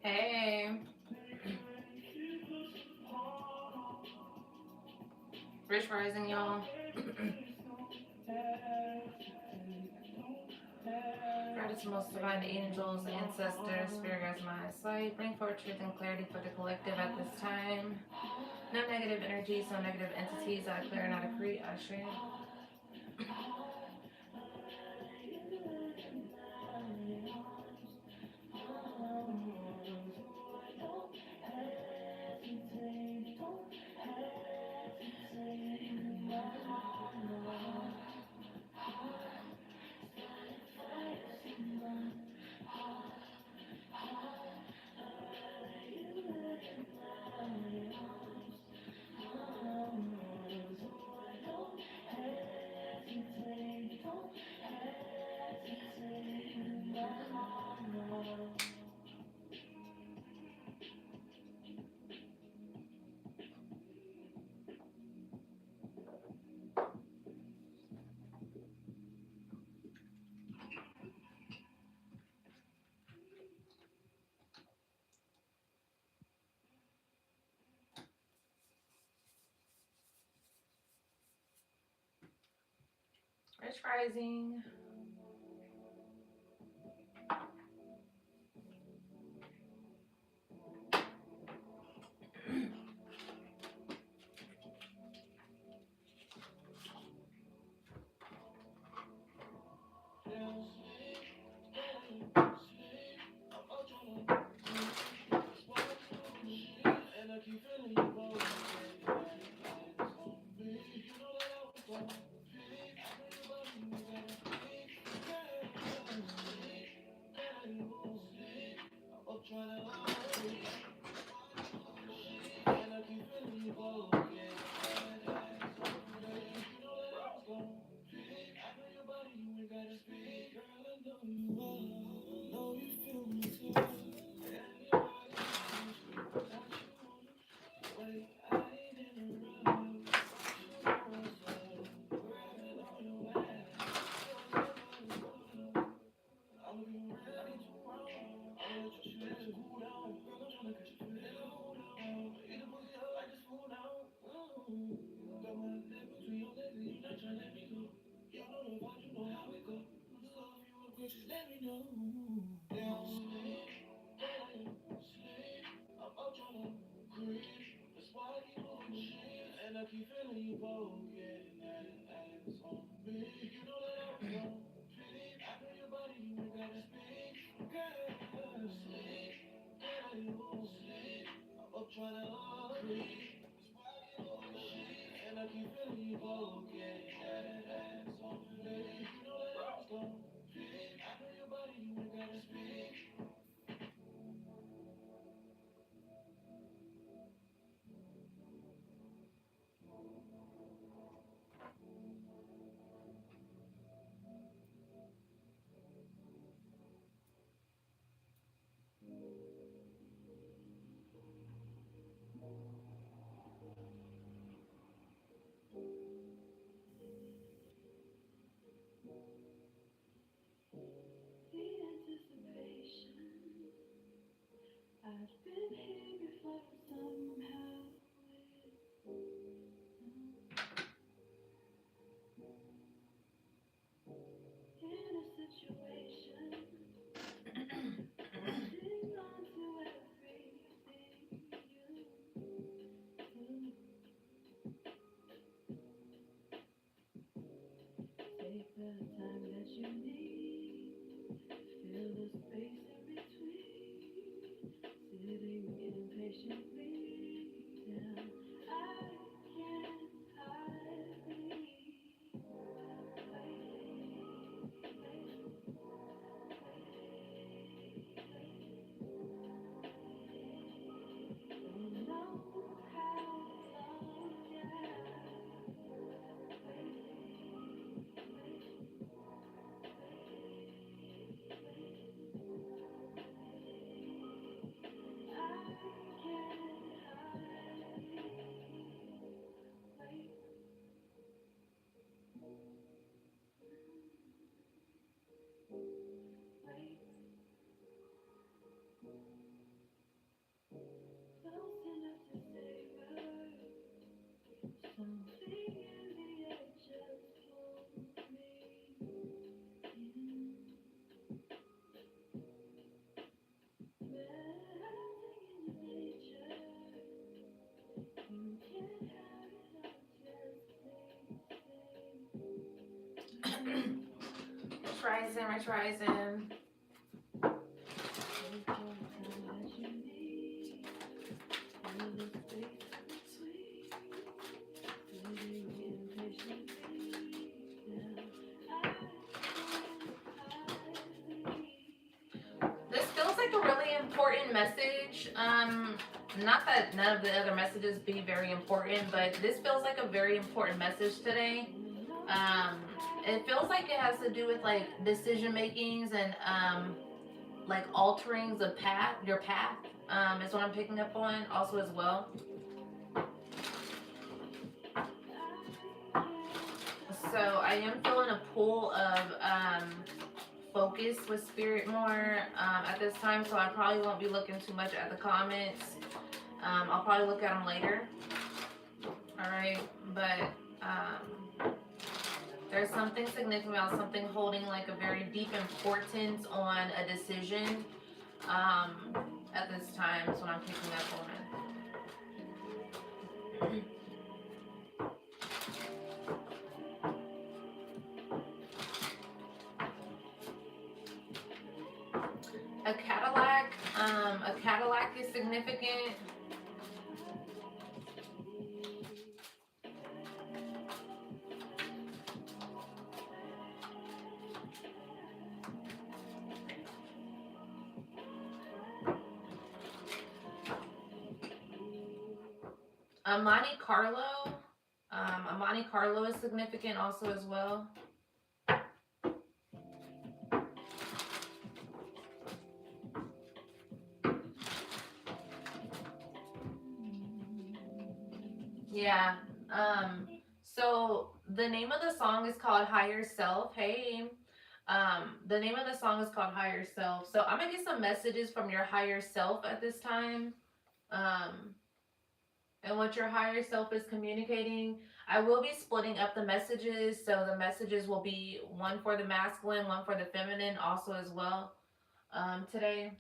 Hey, Rich Rising, y'all. Gratitude, most divine angels, ancestors, spirit guides, my eyesight. Bring forward truth and clarity for the collective at this time. No negative energies, no negative entities. I declare and I decree. I share. Rich Rising. Rising, Rich Rising. This feels like a really important message. Not that none of the other messages be very important, but this feels like a very important message today. It feels like it has to do with like decision makings and like alterings of path, your path. Is what I'm picking up on also as well. So I am feeling a pull of focus with spirit more at this time, so I probably won't be looking too much at the comments. I'll probably look at them later. All right, but there's something significant about something holding like a very deep importance on a decision at this time. That's what I'm picking up on. A Cadillac is significant. A Monte Carlo is significant also as well. Yeah. So the name of the song is called Higher Self. Hey. The name of the song is called Higher Self. So I'm gonna get some messages from your higher self at this time. And what your higher self is communicating. I will be splitting up the messages, so the messages will be one for the masculine, one for the feminine, also as well today.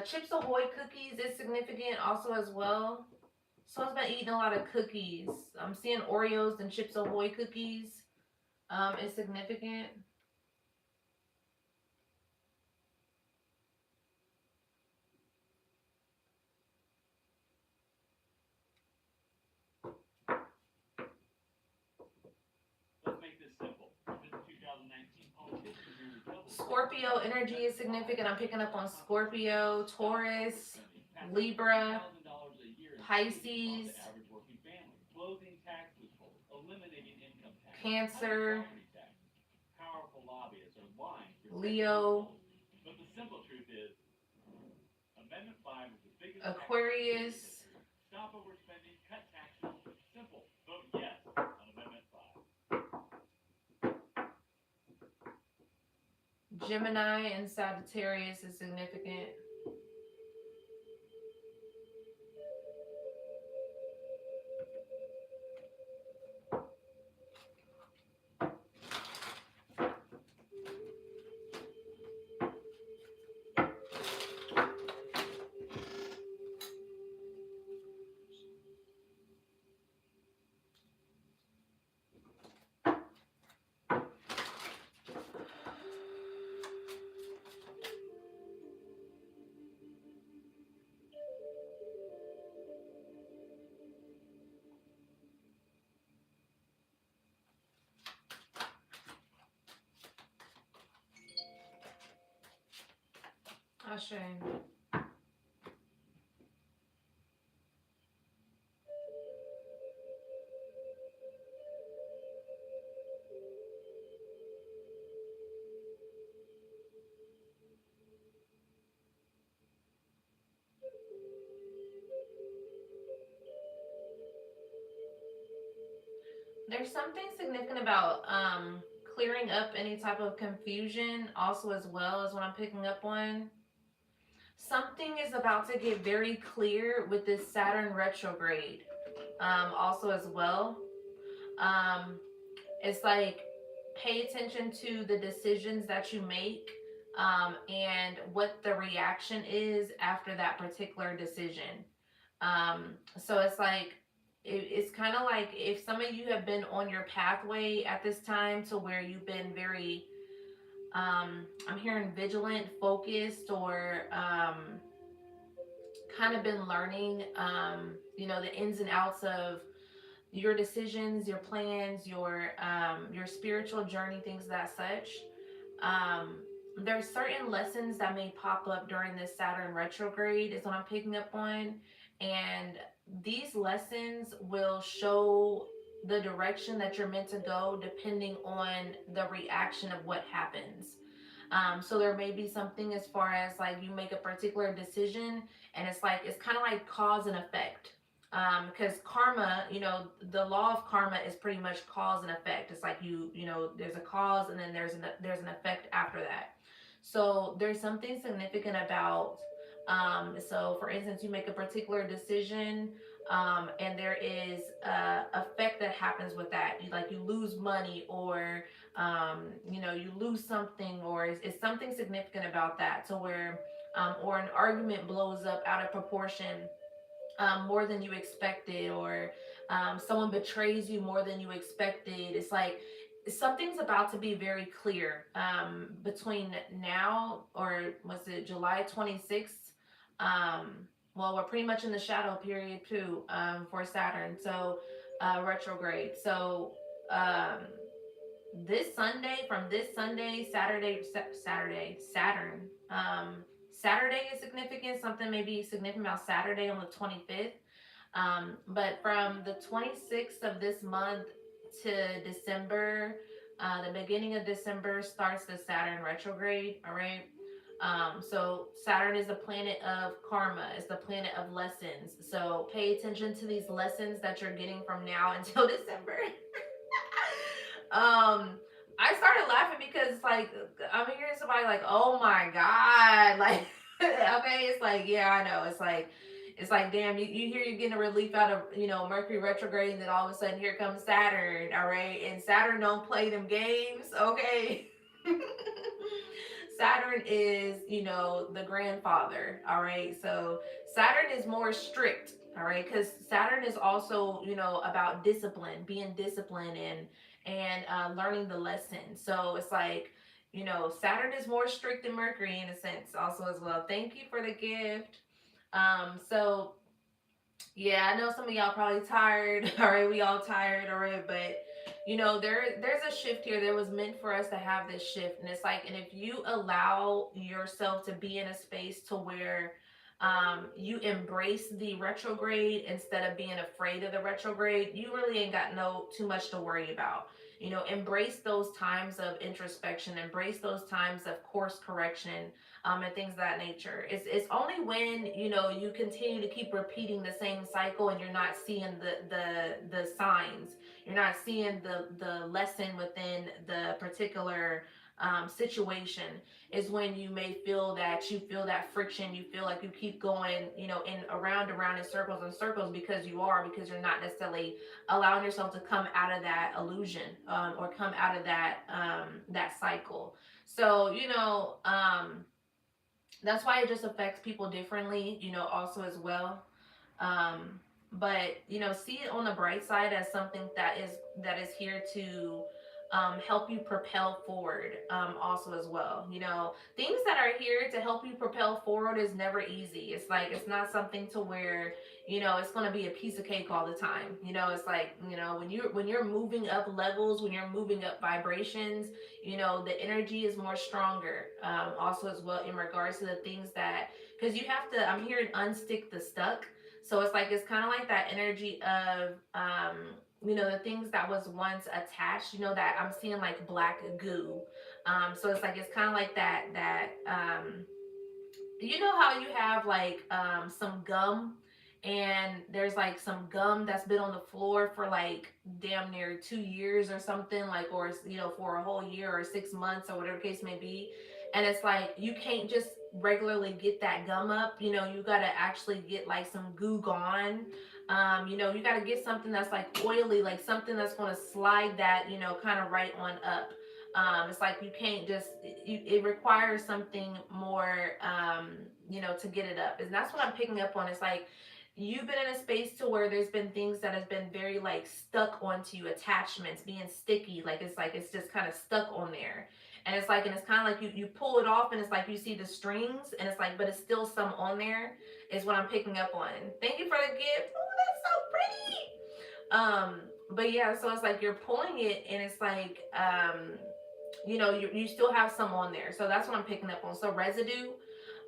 Chips Ahoy cookies is significant also as well. Someone's been eating a lot of cookies. I'm seeing Oreos and Chips Ahoy cookies is significant. Scorpio energy is significant. I'm picking up on Scorpio, Taurus, Libra, Pisces, Cancer, Leo, Aquarius, Gemini, and Sagittarius is significant. Ashe. There's something significant about clearing up any type of confusion also as well as what I'm picking up on. Something is about to get very clear with this Saturn retrograde also as well. It's like pay attention to the decisions that you make and what the reaction is after that particular decision. So it's like, it's kind of like if some of you have been on your pathway at this time to where you've been very, I'm hearing vigilant, focused, or kind of been learning, the ins and outs of your decisions, your plans, your spiritual journey, things of that such. Um, there's certain lessons that may pop up during this Saturn retrograde, is what I'm picking up on, and these lessons will show the direction that you're meant to go depending on the reaction of what happens. So there may be something as far as like you make a particular decision, and it's like it's kind of like cause and effect. Because karma, the law of karma is pretty much cause and effect. It's like there's a cause and then there's an effect after that. So there's something significant about. So for instance, you make a particular decision, and there is a effect that happens with that. You lose money, or you lose something, or it's something significant about that, to where, or an argument blows up out of proportion, more than you expected, or someone betrays you more than you expected. It's like something's about to be very clear, between now, or was it July 26th? Well, we're pretty much in the shadow period too, for Saturn. So, retrograde. So, um, from this Sunday, Saturn. Saturday is significant. Something may be significant about Saturday on the 25th. But from the 26th of this month to December, the beginning of December starts the Saturn retrograde. All right. So Saturn is the planet of karma. It's the planet of lessons. So pay attention to these lessons that you're getting from now until December. I started laughing because it's like I'm hearing somebody like, "Oh my god!" Like, okay, it's like, yeah, I know. It's like, damn, you hear you're getting a relief out of Mercury retrograde, and then all of a sudden here comes Saturn. All right, and Saturn don't play them games. Okay. Saturn is, the grandfather. All right, so Saturn is more strict. All right, because Saturn is also, about discipline, being disciplined, and learning the lesson. So it's like, Saturn is more strict than Mercury in a sense, also as well. Thank you for the gift. So yeah, I know some of y'all probably tired. All right, we all tired. All right, but there's a shift here. There was meant for us to have this shift, and it's like, and if you allow yourself to be in a space to where you embrace the retrograde instead of being afraid of the retrograde, you really ain't got no too much to worry about. Embrace those times of introspection, embrace those times of course correction, and things of that nature. It's only when you continue to keep repeating the same cycle, and you're not seeing the signs, you're not seeing the lesson within the particular situation, is when you may feel that friction. You feel like you keep going, in around in circles and circles, because you're not necessarily allowing yourself to come out of that illusion, or come out of that cycle. So that's why it just affects people differently, also as well. But see it on the bright side as something that is here to help you propel forward, also as well. Things that are here to help you propel forward is never easy. It's like, it's not something to where it's going to be a piece of cake all the time. It's like, when you're moving up levels, when you're moving up vibrations, the energy is more stronger, also as well, in regards to the things that, because you have to, I'm hearing, unstick the stuck. So it's like, it's kind of like that energy of the things that was once attached, that I'm seeing like black goo. So it's like, it's kind of like that how you have like some gum, and there's like some gum that's been on the floor for like damn near 2 years or something, like, or for a whole year or 6 months or whatever the case may be, and it's like you can't just regularly get that gum up. You gotta actually get like some goo gone. You gotta get something that's like oily, like something that's gonna slide that, kind of right on up. It's like you can't just, it requires something more, to get it up. And that's what I'm picking up on. It's like, you've been in a space to where there's been things that have been very like stuck onto you, attachments being sticky, like it's just kind of stuck on there. And it's like, and it's kind of like you pull it off and it's like you see the strings and it's like, but it's still some on there is what I'm picking up on. Thank you for the gift. Oh, that's so pretty. But yeah, so it's like you're pulling it and it's like, you still have some on there. So that's what I'm picking up on. So residue,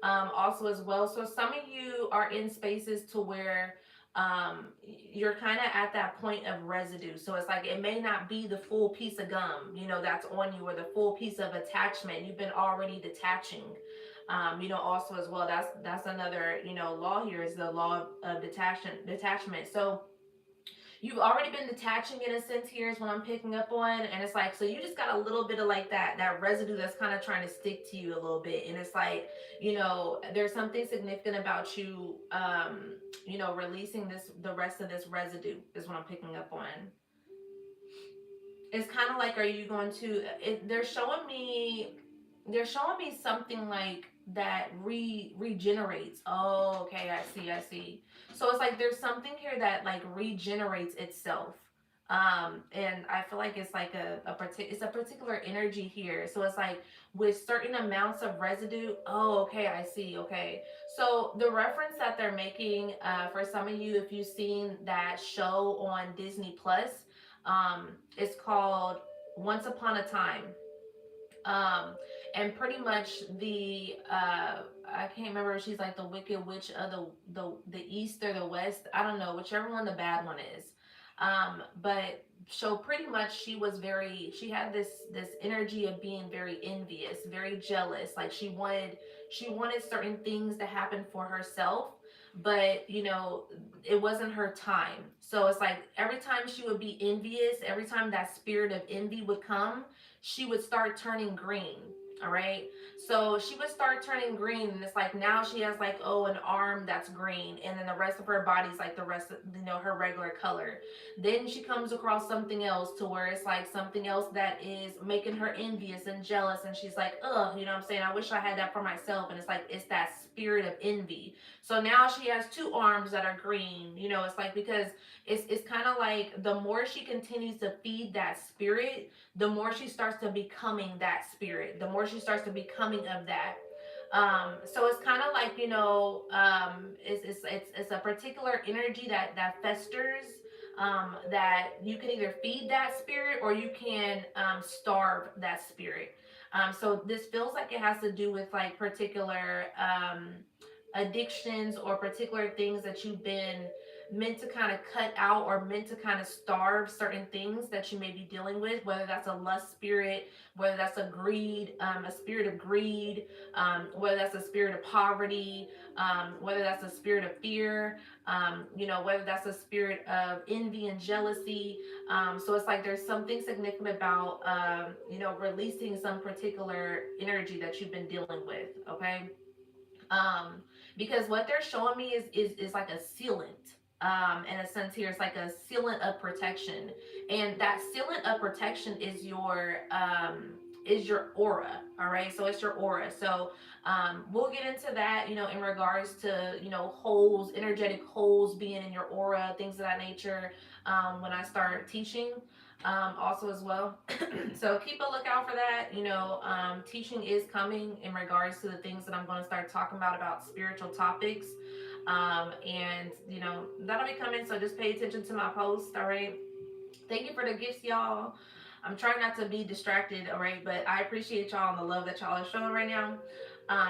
also as well. So some of you are in spaces to where you're kind of at that point of residue. So it's like it may not be the full piece of gum, that's on you, or the full piece of attachment. You've been already detaching. Also as well. That's another, law here is the law of detachment. So you've already been detaching in a sense here is what I'm picking up on. And it's like, so you just got a little bit of like that residue that's kind of trying to stick to you a little bit. And it's like, there's something significant about you, releasing the rest of this residue is what I'm picking up on. It's kind of like, are you going to, they're showing me something like that regenerates. Oh, okay, I see. So it's like there's something here that like regenerates itself. And I feel like it's like it's a particular energy here. So it's like with certain amounts of residue. Oh, okay, I see. Okay. So the reference that they're making, for some of you, if you've seen that show on Disney Plus, it's called Once Upon a Time. um and pretty much the I can't remember if she's like the wicked witch of the east or the west, I don't know, whichever one the bad one is. But so pretty much she had this energy of being very envious, very jealous, like she wanted certain things to happen for herself, but it wasn't her time. So it's like every time she would be envious, every time that spirit of envy would come, she would start turning green. All right. So she would start turning green, and it's like now she has like, oh, an arm that's green, and then the rest of her body's like the rest of her regular color. Then she comes across something else to where it's like something else that is making her envious and jealous, and she's like, ugh, you know what I'm saying? I wish I had that for myself. And it's like it's that spirit of envy. So now she has two arms that are green. It's like because it's kind of like the more she continues to feed that spirit, the more she starts to becoming that spirit, the more she starts to becoming of that. So it's kind of like, it's a particular energy that festers, that you can either feed that spirit or you can starve that spirit. So this feels like it has to do with like particular addictions or particular things that you've been meant to kind of cut out or meant to kind of starve certain things that you may be dealing with, whether that's a lust spirit, whether that's a spirit of greed, whether that's a spirit of poverty, whether that's a spirit of fear, whether that's a spirit of envy and jealousy. So it's like there's something significant about, releasing some particular energy that you've been dealing with. Okay. um because what they're showing me is like a sealant. In a sense here, it's like a sealant of protection, and that sealant of protection is your aura. All right, so it's your aura. So we'll get into that, in regards to, holes, energetic holes being in your aura, things of that nature, when I start teaching, also as well. So keep a lookout for that. Teaching is coming in regards to the things that I'm going to start talking about spiritual topics. And that'll be coming. So just pay attention to my post. All right. Thank you for the gifts, y'all. I'm trying not to be distracted, all right, but I appreciate y'all and the love that y'all are showing right now,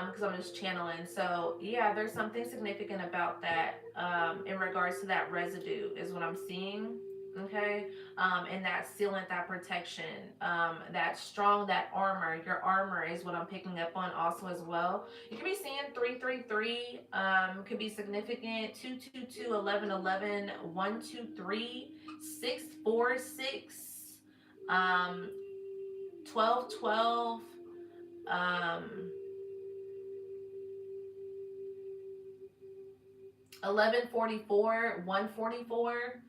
because I'm just channeling. So yeah, there's something significant about that, in regards to that residue is what I'm seeing. Okay. And that sealant, that protection, that strong, that armor, your armor is what I'm picking up on also as well. You could be seeing 333, could be significant, 222, 1111, 123, 646, 1212, um 1144, 144,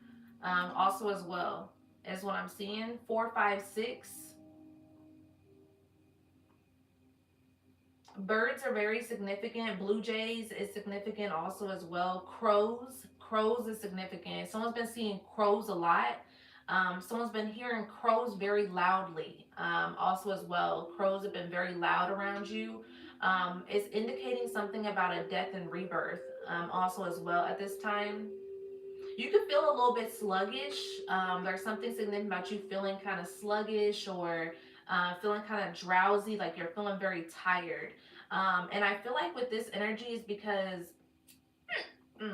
also as well is what I'm seeing. 456. Birds are very significant. Blue jays is significant also as well. Crows. crows is significant. Someone's been seeing crows a lot. Someone's been hearing crows very loudly. Also, as well, crows have been very loud around you. It's indicating something about a death and rebirth. Also, as well, at this time, you can feel a little bit sluggish. There's something significant about you feeling kind of sluggish or feeling kind of drowsy, like you're feeling very tired. And I feel like with this energy is because,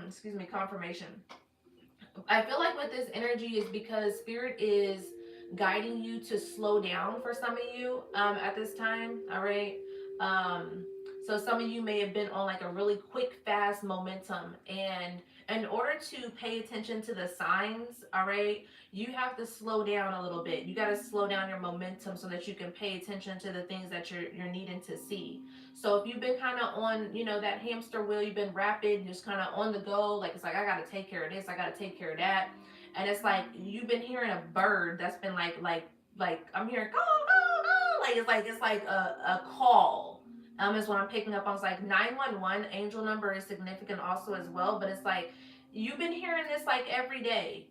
excuse me, confirmation. I feel like with this energy is because spirit is guiding you to slow down for some of you at this time. All right. So some of you may have been on like a really quick, fast momentum, and in order to pay attention to the signs, all right, you have to slow down a little bit. You got to slow down your momentum so that you can pay attention to the things that you're needing to see. So if you've been kind of on, that hamster wheel, you've been rapid, just kind of on the go, like it's like I gotta take care of this, I gotta take care of that, and it's like you've been hearing a bird that's been like I'm hearing go go go, like it's like a call. Is what I'm picking up on. It's like 911 angel number is significant also as well, but it's like you've been hearing this like every day,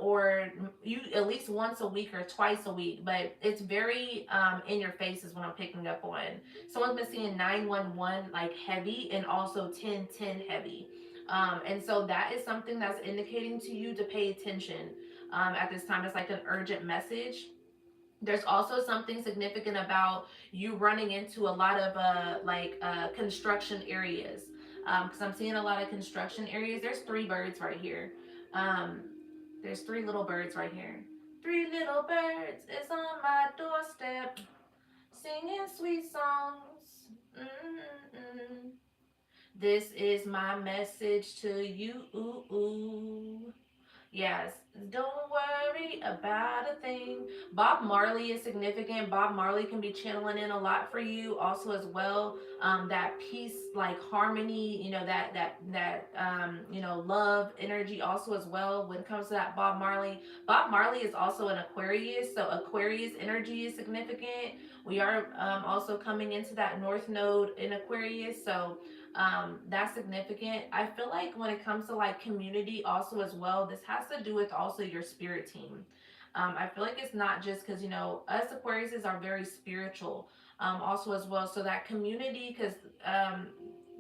or you at least once a week or twice a week, but it's very in your face is what I'm picking up on. Someone's been seeing 911 like heavy and also 1010 heavy. And so that is something that's indicating to you to pay attention at this time. It's like an urgent message. There's also something significant about you running into a lot of construction areas, because I'm seeing a lot of construction areas. There's three birds right here. Um, there's three little birds right here. Three little birds is on my doorstep, singing sweet songs. Mm-mm. This is my message to you. Yes, don't worry about a thing. Bob Marley is significant. Bob Marley can be channeling in a lot for you, also as well. That peace, like harmony, love energy, also as well. When it comes to that Bob Marley, Bob Marley is also an Aquarius, so Aquarius energy is significant. We are also coming into that North Node in Aquarius, so that's significant. I feel like when it comes to like community also as well, this has to do with also your spirit team. I feel like it's not just because us Aquariuses are very spiritual, also as well. So that community, because um,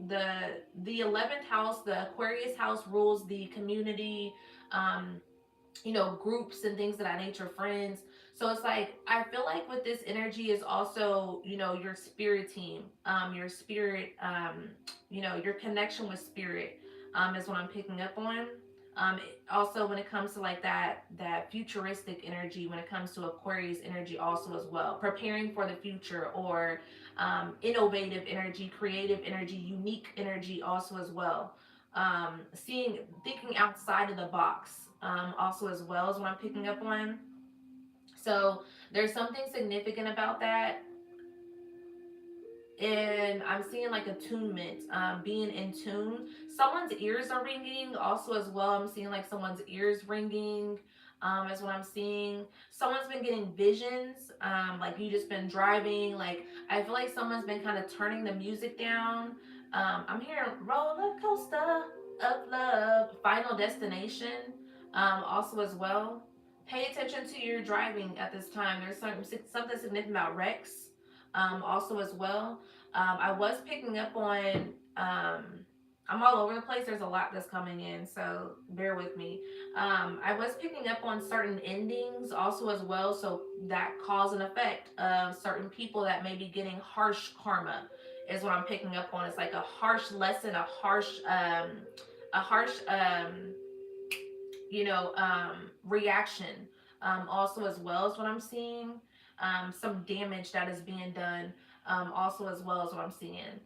the 11th house, the Aquarius house rules the community. Groups and things of that nature, friends. So it's like I feel like with this energy is also, your spirit team, your spirit, your connection with spirit, is what I'm picking up on. Also, when it comes to like that futuristic energy, when it comes to Aquarius energy, also as well, preparing for the future, or innovative energy, creative energy, unique energy, also as well. Thinking outside of the box, also as well as what I'm picking up on. So there's something significant about that. And I'm seeing like attunement, being in tune. Someone's ears are ringing, also as well. I'm seeing like someone's ears ringing. Is what I'm seeing. Someone's been getting visions, like you just been driving. Like I feel like someone's been kind of turning the music down. I'm hearing roller coaster of love, Final Destination, also as well. Pay attention to your driving at this time. There's something significant about Rex, also as well. I was picking up on. I'm all over the place. There's a lot that's coming in, so bear with me. I was picking up on certain endings also as well, so that cause and effect of certain people that may be getting harsh karma is what I'm picking up on. It's like a harsh lesson, a harsh reaction, also as well as what I'm seeing. Some damage that is being done, also as well as what I'm seeing.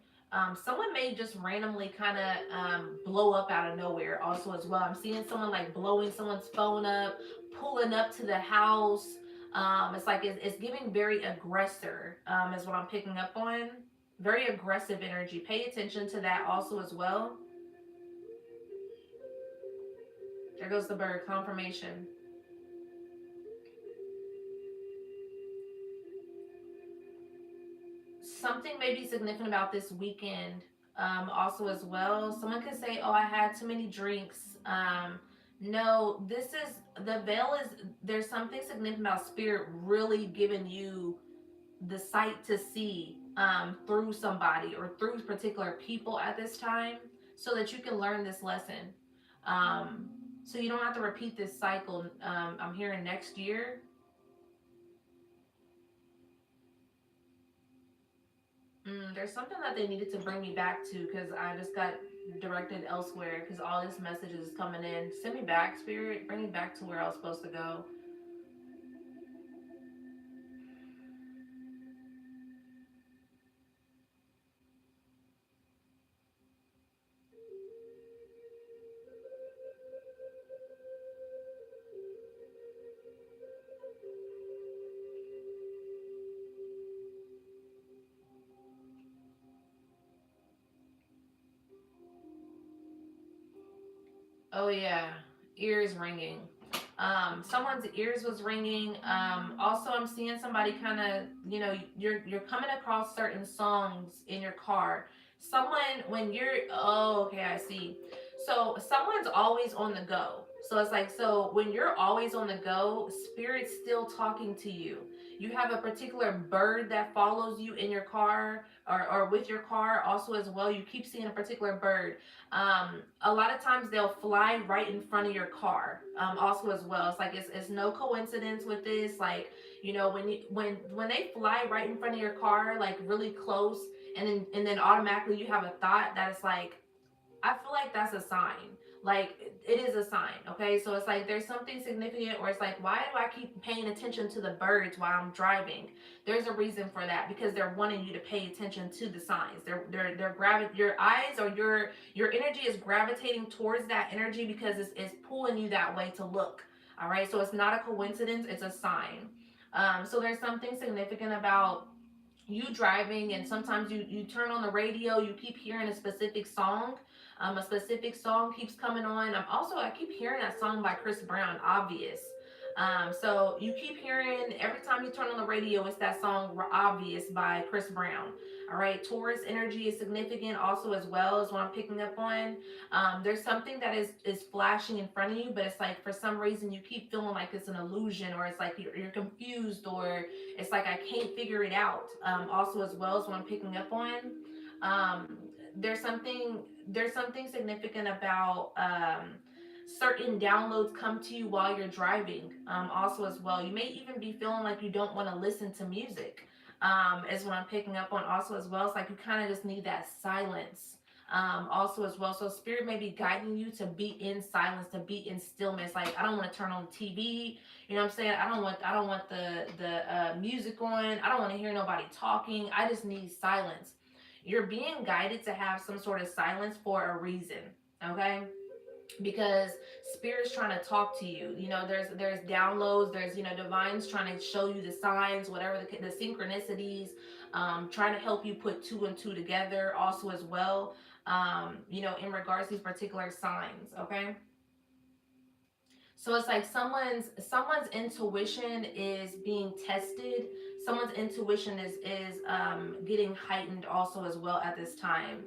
Someone may just randomly kind of blow up out of nowhere, also as well. I'm seeing someone like blowing someone's phone up, pulling up to the house. It's like it's giving very aggressor, is what I'm picking up on. Very aggressive energy. Pay attention to that also as well. There goes the bird, confirmation. Something may be significant about this weekend, Also as well, someone could say, oh, I had too many drinks. No, this is the veil is there's something significant about spirit really giving you the sight to see through somebody or through particular people at this time so that you can learn this lesson. Um, so you don't have to repeat this cycle. I'm hearing next year. There's something that they needed to bring me back to because I just got directed elsewhere because all this messages is coming in. Send me back, spirit. Bring me back to where I was supposed to go. Oh yeah, ears ringing. Someone's ears was ringing. Also, I'm seeing somebody kind of, you're coming across certain songs in your car. Someone when you're, oh, okay, I see. So someone's always on the go. So it's like, so when you're always on the go, spirit's still talking to you. You have a particular bird that follows you in your car or with your car also as well. You keep seeing a particular bird. A lot of times they'll fly right in front of your car. Also as well, it's like it's no coincidence with this. Like when they fly right in front of your car, like really close, and then automatically you have a thought that it's like I feel like that's a sign. Like it is a sign, okay? So it's like there's something significant, or it's like, why do I keep paying attention to the birds while I'm driving? There's a reason for that because they're wanting you to pay attention to the signs. Your eyes or your energy is gravitating towards that energy because it's pulling you that way to look. All right, so it's not a coincidence; it's a sign. So there's something significant about you driving, and sometimes you turn on the radio, you keep hearing a specific song. A specific song keeps coming on. I keep hearing that song by Chris Brown, Obvious. So you keep hearing every time you turn on the radio, it's that song Obvious by Chris Brown. All right, Taurus energy is significant also as well as what I'm picking up on. There's something that is flashing in front of you, but it's like for some reason you keep feeling like it's an illusion, or it's like you're confused, or it's like I can't figure it out. Also as well as what I'm picking up on. Um, there's something there's something significant about certain downloads come to you while you're driving. Also as well, you may even be feeling like you don't want to listen to music. Is what I'm picking up on. Also as well, it's like you kind of just need that silence. Also as well, so spirit may be guiding you to be in silence, to be in stillness. Like I don't want to turn on the TV. You know what I'm saying? I don't want the music on. I don't want to hear nobody talking. I just need silence. You're being guided to have some sort of silence for a reason. Okay, because spirit's trying to talk to you. There's downloads, there's divines trying to show you the signs, whatever the synchronicities, trying to help you put two and two together also as well. In regards to these particular signs. Okay, so it's like someone's intuition is being tested. Someone's intuition is getting heightened also as well at this time.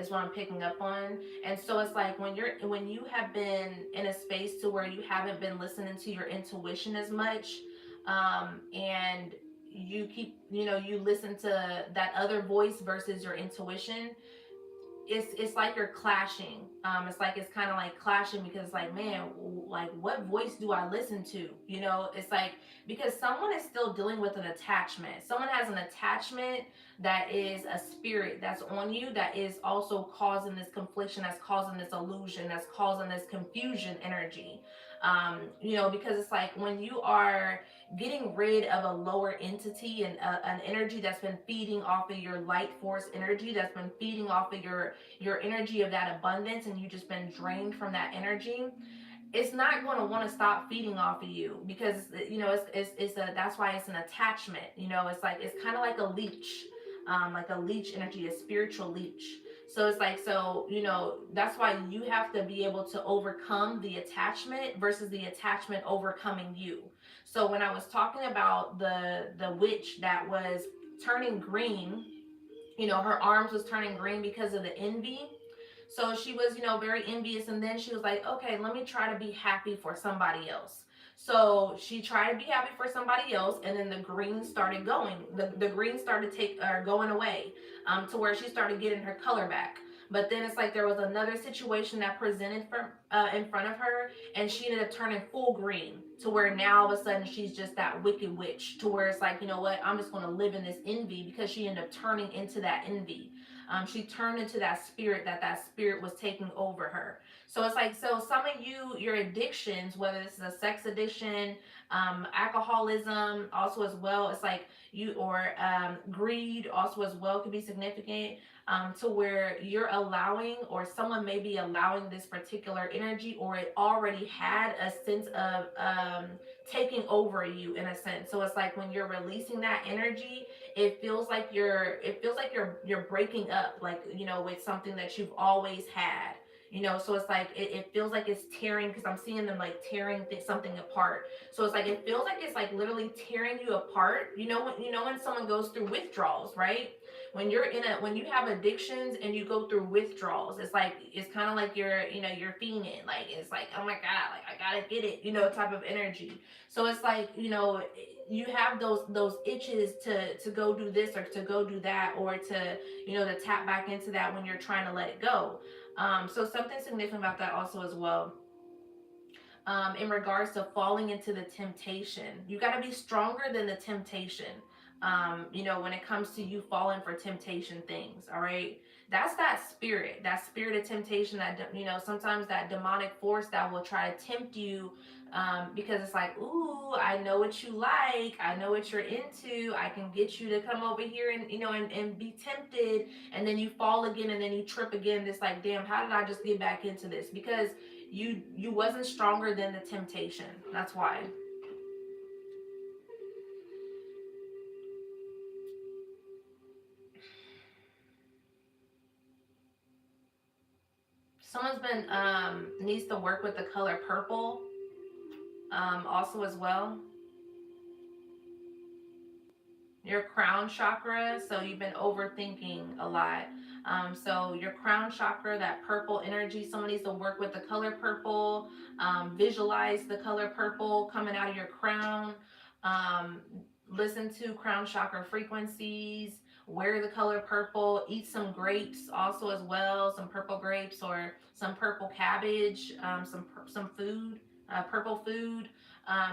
Is what I'm picking up on. And so it's like when you have been in a space to where you haven't been listening to your intuition as much, and you keep you listen to that other voice versus your intuition, it's like you're clashing. It's kind of like clashing because like, man, like what voice do I listen to? It's like because someone is still dealing with an attachment. Someone has an attachment that is a spirit that's on you, that is also causing this confliction, that's causing this illusion, that's causing this confusion energy. Because it's like when you are getting rid of a lower entity and an energy that's been feeding off of your light force energy, that's been feeding off of your energy of that abundance, and you just been drained from that energy, it's not going to want to stop feeding off of you because it's a that's why it's an attachment. It's like it's kind of like a leech energy, a spiritual leech. So it's like, so that's why you have to be able to overcome the attachment versus the attachment overcoming you. So when I was talking about the witch that was turning green, You know, her arms was turning green because of the envy. So she was, you know, very envious. And then she was like, okay, let me try to be happy for somebody else. So she tried to be happy for somebody else, and then the green started going. The green started going away, to where she started getting her color back. But then it's like there was another situation that presented in front of her, and she ended up turning full green, to where now all of a sudden she's just that wicked witch. To where it's like, you know what, I'm just going to live in this envy, because she ended up turning into that envy. She turned into that spirit, that spirit was taking over her. So it's like, so some of you, your addictions, whether this is a sex addiction, alcoholism, also as well, it's like you, or greed, also as well, could be significant. To where you're allowing, or someone may be allowing this particular energy, or it already had a sense of taking over you in a sense. So it's like when you're releasing that energy, it feels like you're breaking up, like, you know, with something that you've always had. You know, so it's like it feels like it's tearing, because I'm seeing them like tearing something apart. So it's like it feels like it's like literally tearing you apart. You know when someone goes through withdrawals, right? When you have addictions and you go through withdrawals, it's kind of like you're fiending, like it's like, oh my god, like I gotta get it, type of energy. So it's like, you have those itches to go do this or to go do that, or to tap back into that when you're trying to let it go. So something significant about that also as well. In regards to falling into the temptation, you got to be stronger than the temptation. When it comes to you falling for temptation things, all right? That's that spirit of temptation, that, sometimes that demonic force that will try to tempt you, because it's like, ooh, I know what you like, I know what you're into, I can get you to come over here and be tempted, and then you fall again, and then you trip again. It's like, damn, how did I just get back into this? Because you wasn't stronger than the temptation. That's why. Someone's been needs to work with the color purple, also as well. Your crown chakra, so you've been overthinking a lot. So your crown chakra, that purple energy, someone needs to work with the color purple. Visualize the color purple coming out of your crown. um, Listen to crown chakra frequencies. Wear the color purple. Eat some grapes also as well, some purple grapes, or some purple cabbage, some food, purple food.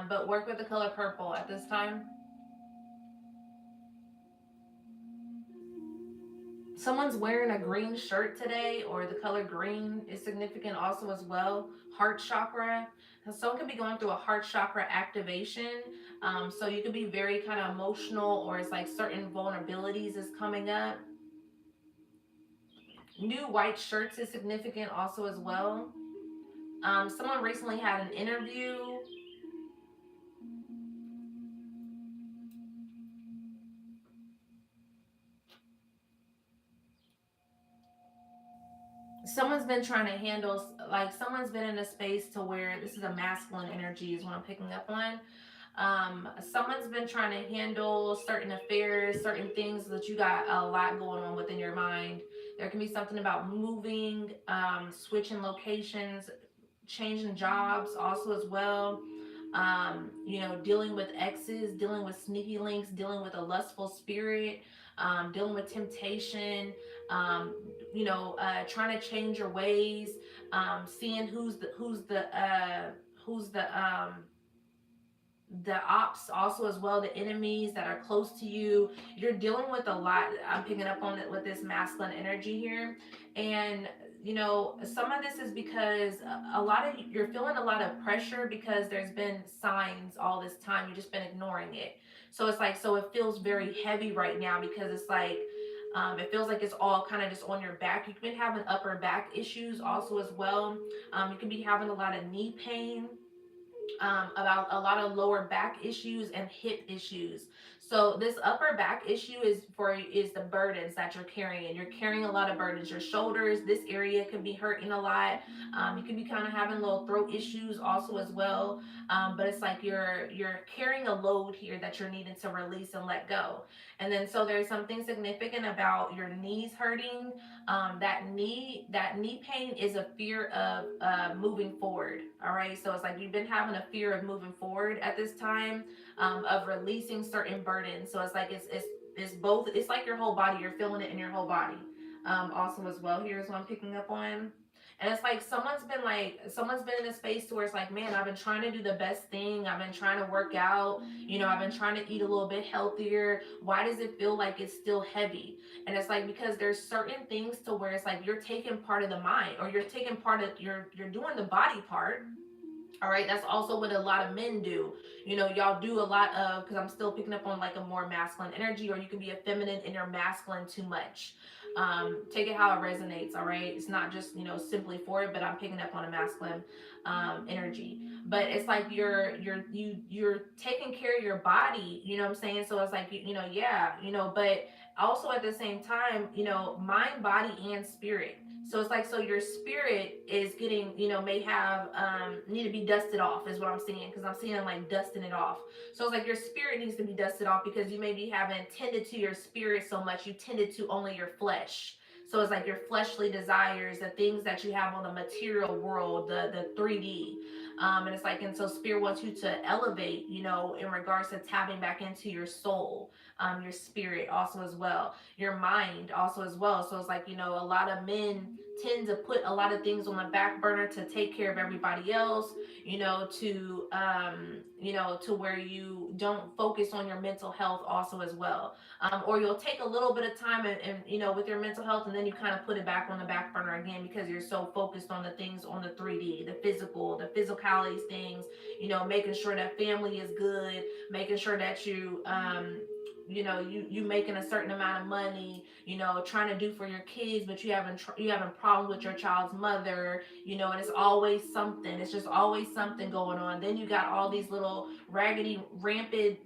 But work with the color purple at this time. Someone's wearing a green shirt today, or the color green is significant also as well. Heart chakra. Someone could be going through a heart chakra activation. So you could be very kind of emotional, or it's like certain vulnerabilities is coming up. New white shirts is significant also as well. Someone recently had an interview. Someone's been trying to handle, like, someone's been in a space to where this is a masculine energy is what I'm picking up on. Someone's been trying to handle certain affairs, certain things that you got a lot going on within your mind. There can be something about moving, switching locations, changing jobs also as well. Dealing with exes, dealing with sneaky links, dealing with a lustful spirit, dealing with temptation, trying to change your ways, seeing who's the ops also as well, the enemies that are close to you. You're dealing with a lot. I'm picking up on it with this masculine energy here. And some of this is because a lot of you're feeling a lot of pressure, because there's been signs all this time, you've just been ignoring it. So it's like, so it feels very heavy right now, because it's like, it feels like it's all kind of just on your back. You've been having upper back issues also as well. You can be having a lot of knee pain, about a lot of lower back issues and hip issues. So this upper back issue is the burdens that you're carrying. You're carrying a lot of burdens. Your shoulders, this area could be hurting a lot. You could be kind of having little throat issues also as well. But it's like you're carrying a load here that you're needing to release and let go. And then so there's something significant about your knees hurting. That knee pain is a fear of moving forward. All right, so it's like you've been having a fear of moving forward at this time, of releasing certain burdens. So it's like it's both. It's like your whole body. You're feeling it in your whole body. Also as well. Here's what I'm picking up on. And it's like someone's been in a space to where it's like, man, I've been trying to do the best thing. I've been trying to work out. I've been trying to eat a little bit healthier. Why does it feel like it's still heavy? And it's like because there's certain things to where it's like you're taking part of the mind, or you're taking part of you're doing the body part. All right, that's also what a lot of men do. Y'all do a lot of, because I'm still picking up on like a more masculine energy, or you can be a feminine and you're masculine too much. Take it how it resonates. All right, it's not just simply for it, but I'm picking up on a masculine energy. But it's like you're taking care of your body. You know what I'm saying? So it's like yeah. But also at the same time, mind, body, and spirit. So it's like, so your spirit is getting, may have need to be dusted off, is what I'm seeing, because I'm seeing like dusting it off. So it's like your spirit needs to be dusted off, because you maybe haven't tended to your spirit so much, you tended to only your flesh. So it's like your fleshly desires, the things that you have on the material world, the 3D. And it's like, and so spirit wants you to elevate, in regards to tapping back into your soul, your spirit also as well, your mind also as well. So it's like, a lot of men tend to put a lot of things on the back burner to take care of everybody else, to where you don't focus on your mental health also as well. Or you'll take a little bit of time and with your mental health, and then you kind of put it back on the back burner again, because you're so focused on the things on the 3D, the physicalities things, making sure that family is good, making sure that you making a certain amount of money, trying to do for your kids, but you having problems with your child's mother, and it's always something. It's just always something going on. Then you got all these little raggedy, rampant,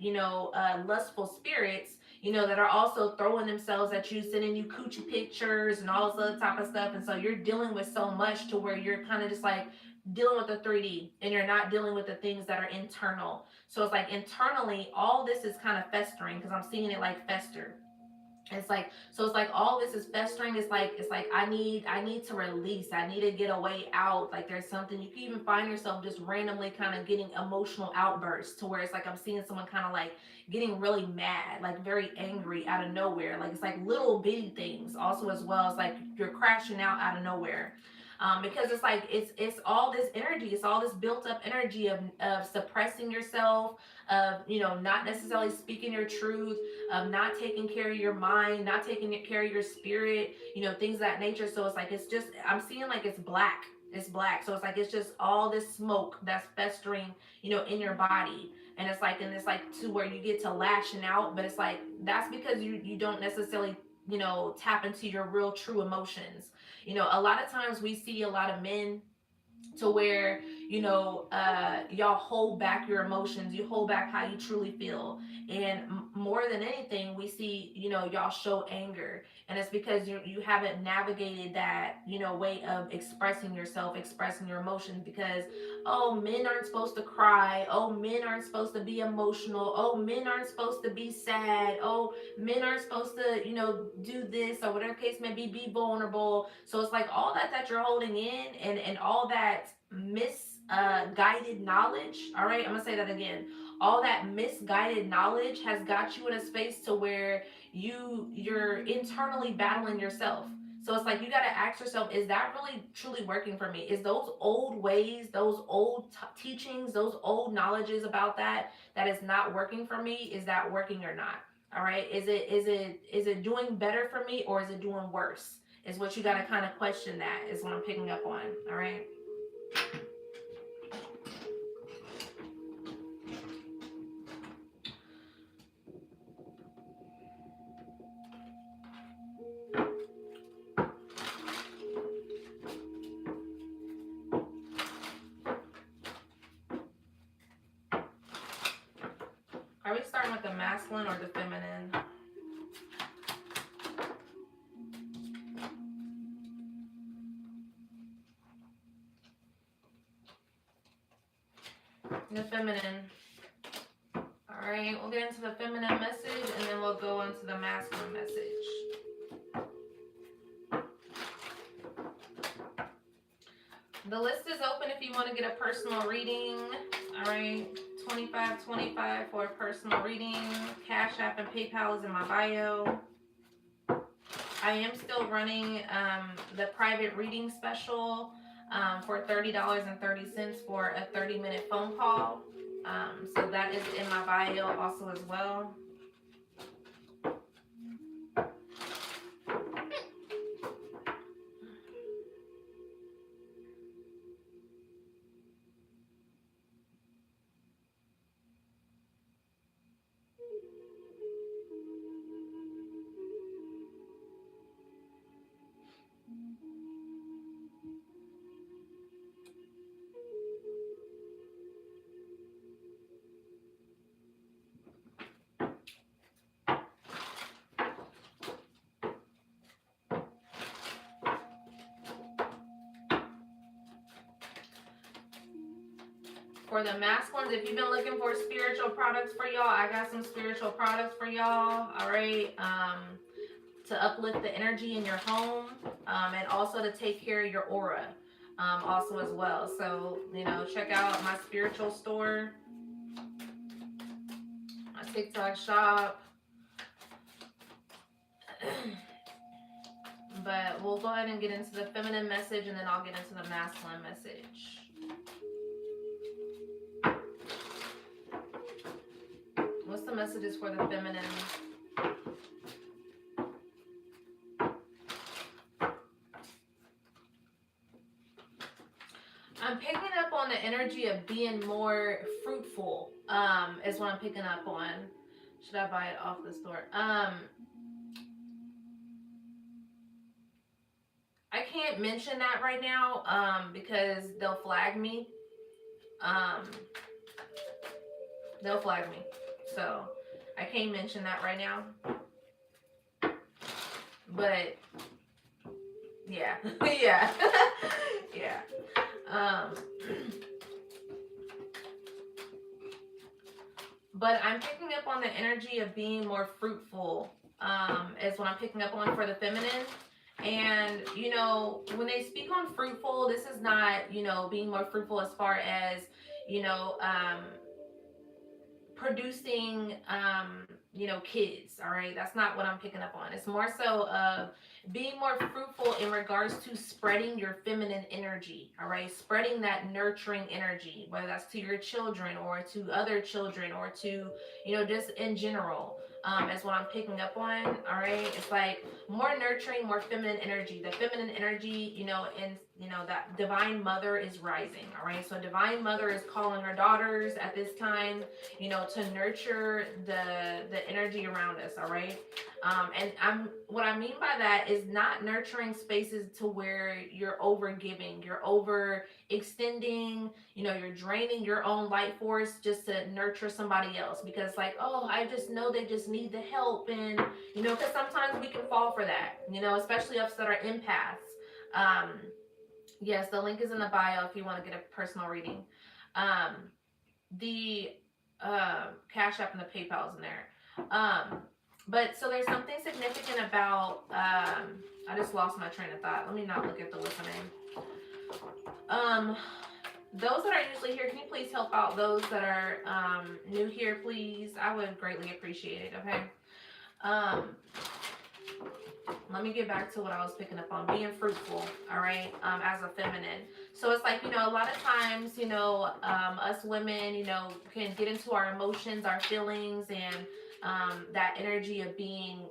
lustful spirits, that are also throwing themselves at you, sending you coochie pictures and all this other type of stuff. And so you're dealing with so much to where you're kind of just like dealing with the 3D, and you're not dealing with the things that are internal. So it's like internally, all this is kind of festering, because I'm seeing it like fester. It's like, so it's like all this is festering. It's like I need to release. I need to get a way out. Like there's something, you can even find yourself just randomly kind of getting emotional outbursts, to where it's like I'm seeing someone kind of like getting really mad, like very angry out of nowhere. Like it's like little bitty things also as well. It's like you're crashing out of nowhere. Because it's like it's all this energy, it's all this built up energy of suppressing yourself, of not necessarily speaking your truth, of not taking care of your mind, not taking care of your spirit, things of that nature. So it's like, it's just, I'm seeing like it's black. It's black. So it's like, it's just all this smoke that's festering, in your body. And it's like to where you get to lashing out, but it's like, that's because you don't necessarily, tap into your real true emotions. A lot of times we see a lot of men to where y'all hold back your emotions, you hold back how you truly feel. And more than anything, we see y'all show anger, and it's because you haven't navigated that way of expressing yourself, expressing your emotions. Because, oh, men aren't supposed to cry, oh, men aren't supposed to be emotional, oh, men aren't supposed to be sad, oh, men aren't supposed to do this, or whatever case may be vulnerable. So it's like all that you're holding in, and all that misguided knowledge. All right, I'm gonna say that again. All that misguided knowledge has got you in a space to where you're internally battling yourself. So it's like you got to ask yourself, is that really truly working for me? Is those old ways, those old teachings, those old knowledges about that is not working for me, is that working or not? All right, is it doing better for me, or is it doing worse? Is what you got to kind of question. That is what I'm picking up on. All right. Are we starting with the masculine or the feminine? The feminine. All All right, we'll get into the feminine message and then we'll go on to the masculine message. The list is open if you want to get a personal reading. All right, $25.25 for a personal reading. Cash App and PayPal is in my bio. I am still running the private reading special for $30.30 for a 30-minute phone call. So that is in my bio also as well. For the masculines, if you've been looking for spiritual products for y'all, I got some spiritual products for y'all. All right. To uplift the energy in your home and also to take care of your aura also as well. So, check out my spiritual store, my TikTok shop. But we'll go ahead and get into the feminine message and then I'll get into the masculine message. What's the messages for the feminine? I'm picking up on the energy of being more fruitful, is what I'm picking up on. Should I buy it off the store? I can't mention that right now, because they'll flag me. They'll flag me. So, I can't mention that right now. But, yeah. Yeah. Yeah. But I'm picking up on the energy of being more fruitful, is what I'm picking up on for the feminine. And, when they speak on fruitful, this is not, being more fruitful as far as, producing, kids, all right? That's not what I'm picking up on. It's more so of being more fruitful in regards to spreading your feminine energy, all right? Spreading that nurturing energy, whether that's to your children or to other children or to, just in general. Is what I'm picking up on, all right? It's like more nurturing, more feminine energy. The feminine energy, that divine mother is rising, all right? So divine mother is calling her daughters at this time, to nurture the energy around us, all right? And what I mean by that is not nurturing spaces to where you're over giving, you're over extending, you're draining your own light force just to nurture somebody else because I just know they just need the help. And, because sometimes we can fall for that, especially us that are empaths. Yes, the link is in the bio if you want to get a personal reading. The Cash App and the PayPal is in there. But so there's something significant about, I just lost my train of thought. Let me not look at the listening. Those that are usually here, can you please help out those that are new here, please? I would greatly appreciate it, okay? Let me get back to what I was picking up on, being fruitful, all right, as a feminine. So it's like, a lot of times, us women, can get into our emotions, our feelings, and that energy of being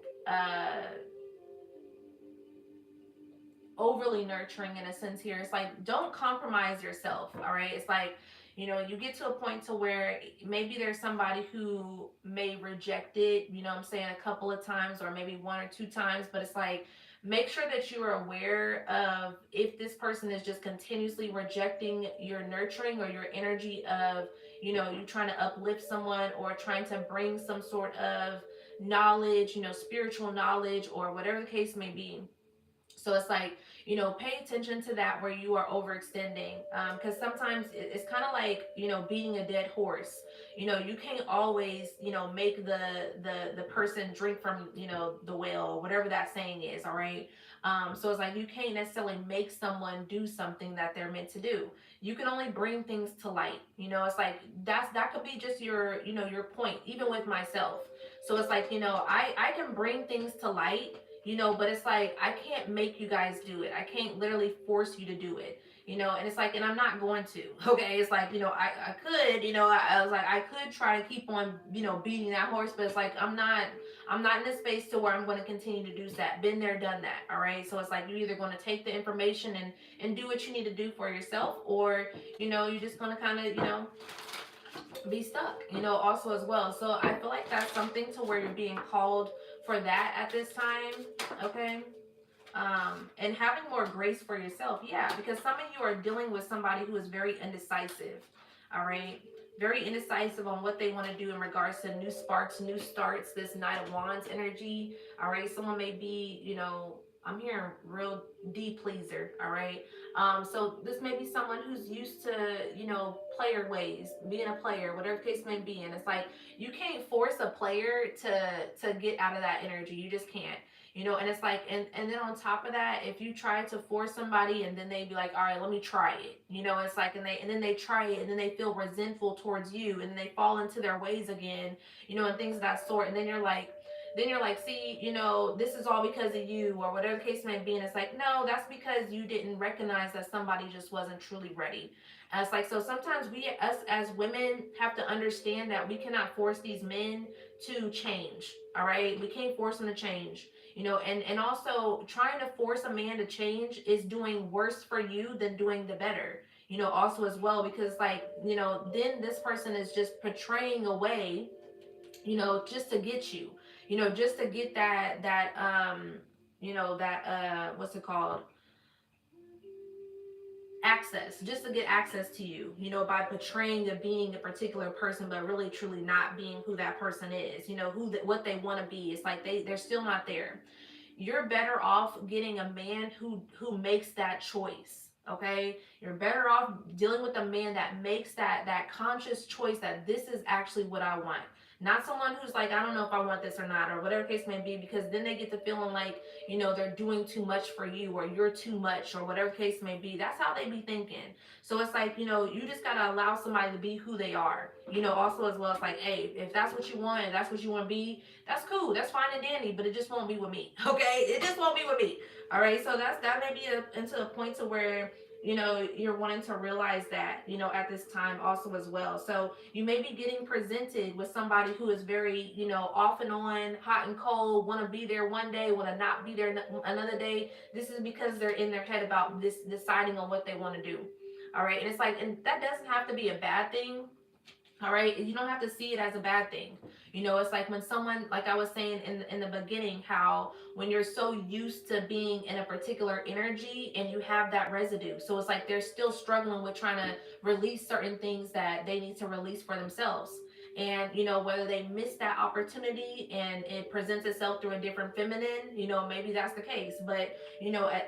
overly nurturing in a sense here. It's like, don't compromise yourself, all right? It's like, you get to a point to where maybe there's somebody who may reject it, a couple of times or maybe one or two times, but it's like, make sure that you are aware of if this person is just continuously rejecting your nurturing or your energy of, you trying to uplift someone or trying to bring some sort of knowledge, spiritual knowledge or whatever the case may be. So it's like, pay attention to that where you are overextending. Because sometimes it's kind of like, beating a dead horse. You can't always, make the person drink from, the well, whatever that saying is, all right? So it's like you can't necessarily make someone do something that they're meant to do. You can only bring things to light. It's like that could be just your point, even with myself. So it's like, I can bring things to light, but it's like I can't make you guys do it. I can't literally force you to do it. And it's like, and I'm not going to. Okay, it's like, I could, I was like, I could try to keep on, beating that horse, but it's like I'm not in a space to where I'm going to continue to do that. Been there, done that. All right. So it's like you're either going to take the information and do what you need to do for yourself, or you're just going to kind of be stuck. Also as well. So I feel like that's something to where you're being called for that at this time. Okay. And having more grace for yourself. Yeah, because some of you are dealing with somebody who is very indecisive. All right. Very indecisive on what they want to do in regards to new sparks, new starts, this Knight of Wands energy. All right. Someone may be, I'm hearing real D pleaser. All right. So this may be someone who's used to, player ways, being a player, whatever the case may be. And it's like you can't force a player to get out of that energy. You just can't. And it's like, and then on top of that, if you try to force somebody and then they be like, all right, let me try it, it's like, and then they try it and then they feel resentful towards you and they fall into their ways again, and things of that sort. And then you're like, see, this is all because of you, or whatever the case may be. And it's like, no, that's because you didn't recognize that somebody just wasn't truly ready. And it's like, so sometimes us as women have to understand that we cannot force these men to change. All right. We can't force them to change. And also trying to force a man to change is doing worse for you than doing the better, also as well, because like, then this person is just portraying a way, just to get you, just to get what's it called? Access, just to get access to you, by portraying of being a particular person, but really truly not being who that person is, what they want to be. It's like they're still not there. You're better off getting a man who makes that choice. Okay, you're better off dealing with a man that makes that conscious choice that this is actually what I want, not someone who's like, I don't know if I want this or not, or whatever case may be, because then they get to feeling like, they're doing too much for you, or you're too much, or whatever case may be. That's how they be thinking. So it's like, you just gotta allow somebody to be who they are, also as well. It's like, hey, if that's what you want, if that's what you want to be, that's cool, that's fine and dandy, but it just won't be with me. Okay, it just won't be with me. All right, so that may be into a point to where you're wanting to realize that, at this time also as well. So you may be getting presented with somebody who is very, off and on, hot and cold, want to be there one day, want to not be there another day. This is because they're in their head about this, deciding on what they want to do. All right, and it's like, and that doesn't have to be a bad thing. All right, you don't have to see it as a bad thing. It's like when someone, like I was saying in the beginning, how when you're so used to being in a particular energy and you have that residue, so it's like they're still struggling with trying to release certain things that they need to release for themselves. And whether they miss that opportunity and it presents itself through a different feminine, maybe that's the case. But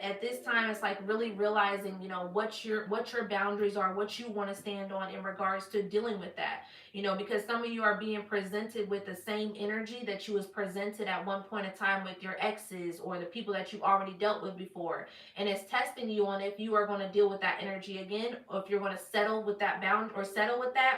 at this time, it's like really realizing, what your boundaries are, what you want to stand on in regards to dealing with that. Because some of you are being presented with the same energy that you was presented at one point in time with your exes or the people that you've already dealt with before. And it's testing you on if you are going to deal with that energy again, or if you're going to settle with that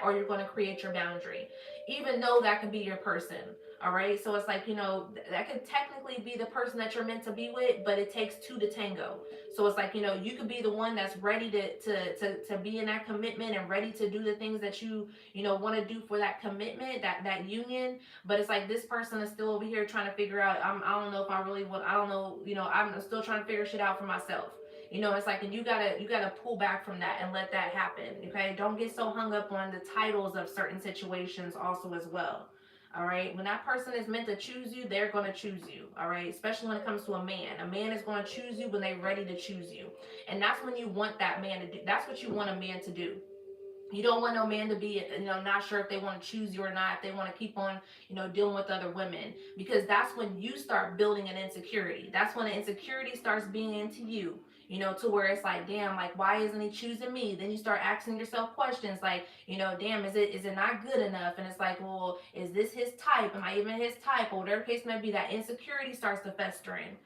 or you're going to create your boundary, even though that could be your person. All right. So it's like, that could technically be the person that you're meant to be with, but it takes two to tango. So it's like, you could be the one that's ready to be in that commitment and ready to do the things that you want to do for that commitment, that union. But it's like this person is still over here trying to figure out, I don't know if I really want, I don't know, I'm still trying to figure shit out for myself. It's like, and you gotta pull back from that and let that happen. Okay, don't get so hung up on the titles of certain situations also as well. All right, when that person is meant to choose you, they're going to choose you. All right, especially when it comes to a man is going to choose you when they're ready to choose you. And that's when you want that man to do, that's what you want a man to do. You don't want no man to be, not sure if they want to choose you or not, if they want to keep on, dealing with other women, because that's when you start building an insecurity. That's when the insecurity starts being into you, to where it's like, damn, like, why isn't he choosing me? Then you start asking yourself questions like, damn, is it not good enough? And it's like, well, is this his type? Am I even his type? Or whatever case may be, that insecurity starts to fester in.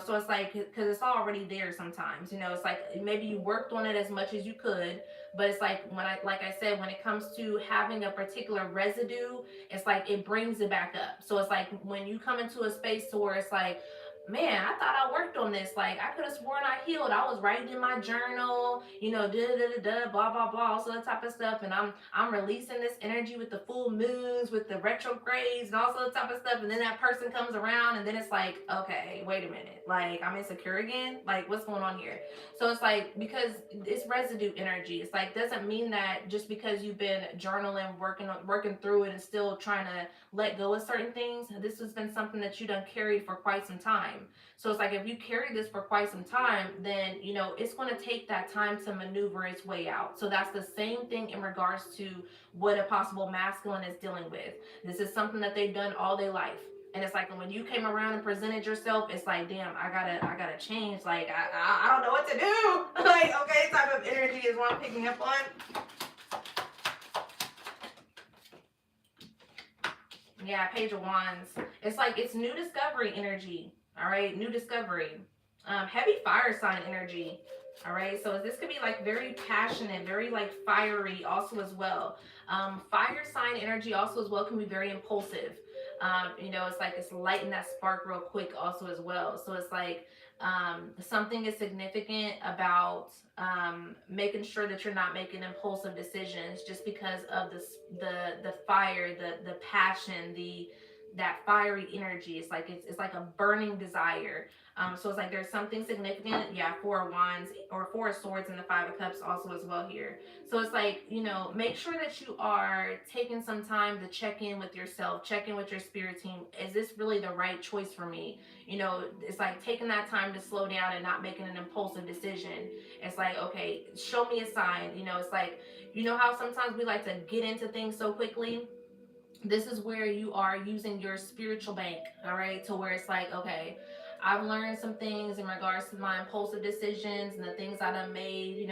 So it's like, because it's already there sometimes. It's like maybe you worked on it as much as you could, but it's like, like I said, when it comes to having a particular residue, it's like it brings it back up. So it's like when you come into a space to where it's like, man, I thought I worked on this. Like, I could have sworn I healed. I was writing in my journal, da da da da, blah blah blah, all that type of stuff. And I'm releasing this energy with the full moons, with the retrogrades, and all that type of stuff. And then that person comes around, and then it's like, okay, wait a minute, like, I'm insecure again. Like, what's going on here? So it's like, because it's residue energy. It's like, doesn't mean that just because you've been journaling, working through it, and still trying to let go of certain things, this has been something that you done carried for quite some time. So it's like, if you carry this for quite some time, then it's going to take that time to maneuver its way out. So that's the same thing in regards to what a possible masculine is dealing with. This is something that they've done all their life. And it's like when you came around and presented yourself, it's like, damn, I gotta change. Like, I don't know what to do. Like, okay, type of energy is what I'm picking up on. Yeah, Page of Wands. It's like, it's new discovery energy. All right, new discovery. Heavy fire sign energy. All right, so this could be like very passionate, very like fiery also as well. Fire sign energy also as well can be very impulsive. It's like it's lighting that spark real quick also as well. So it's like, something is significant about making sure that you're not making impulsive decisions just because of the fire, the passion, that fiery energy. It's like a burning desire. So it's like there's something significant. Yeah, Four of Wands or Four of Swords and the Five of Cups also as well here. So it's like, make sure that you are taking some time to check in with yourself, check in with your spirit team. Is this really the right choice for me? It's like taking that time to slow down and not making an impulsive decision. It's like, okay, show me a sign. It's like, how sometimes we like to get into things so quickly. This is where you are using your spiritual bank, all right, to where it's like, okay, I've learned some things in regards to my impulsive decisions and the things that I made,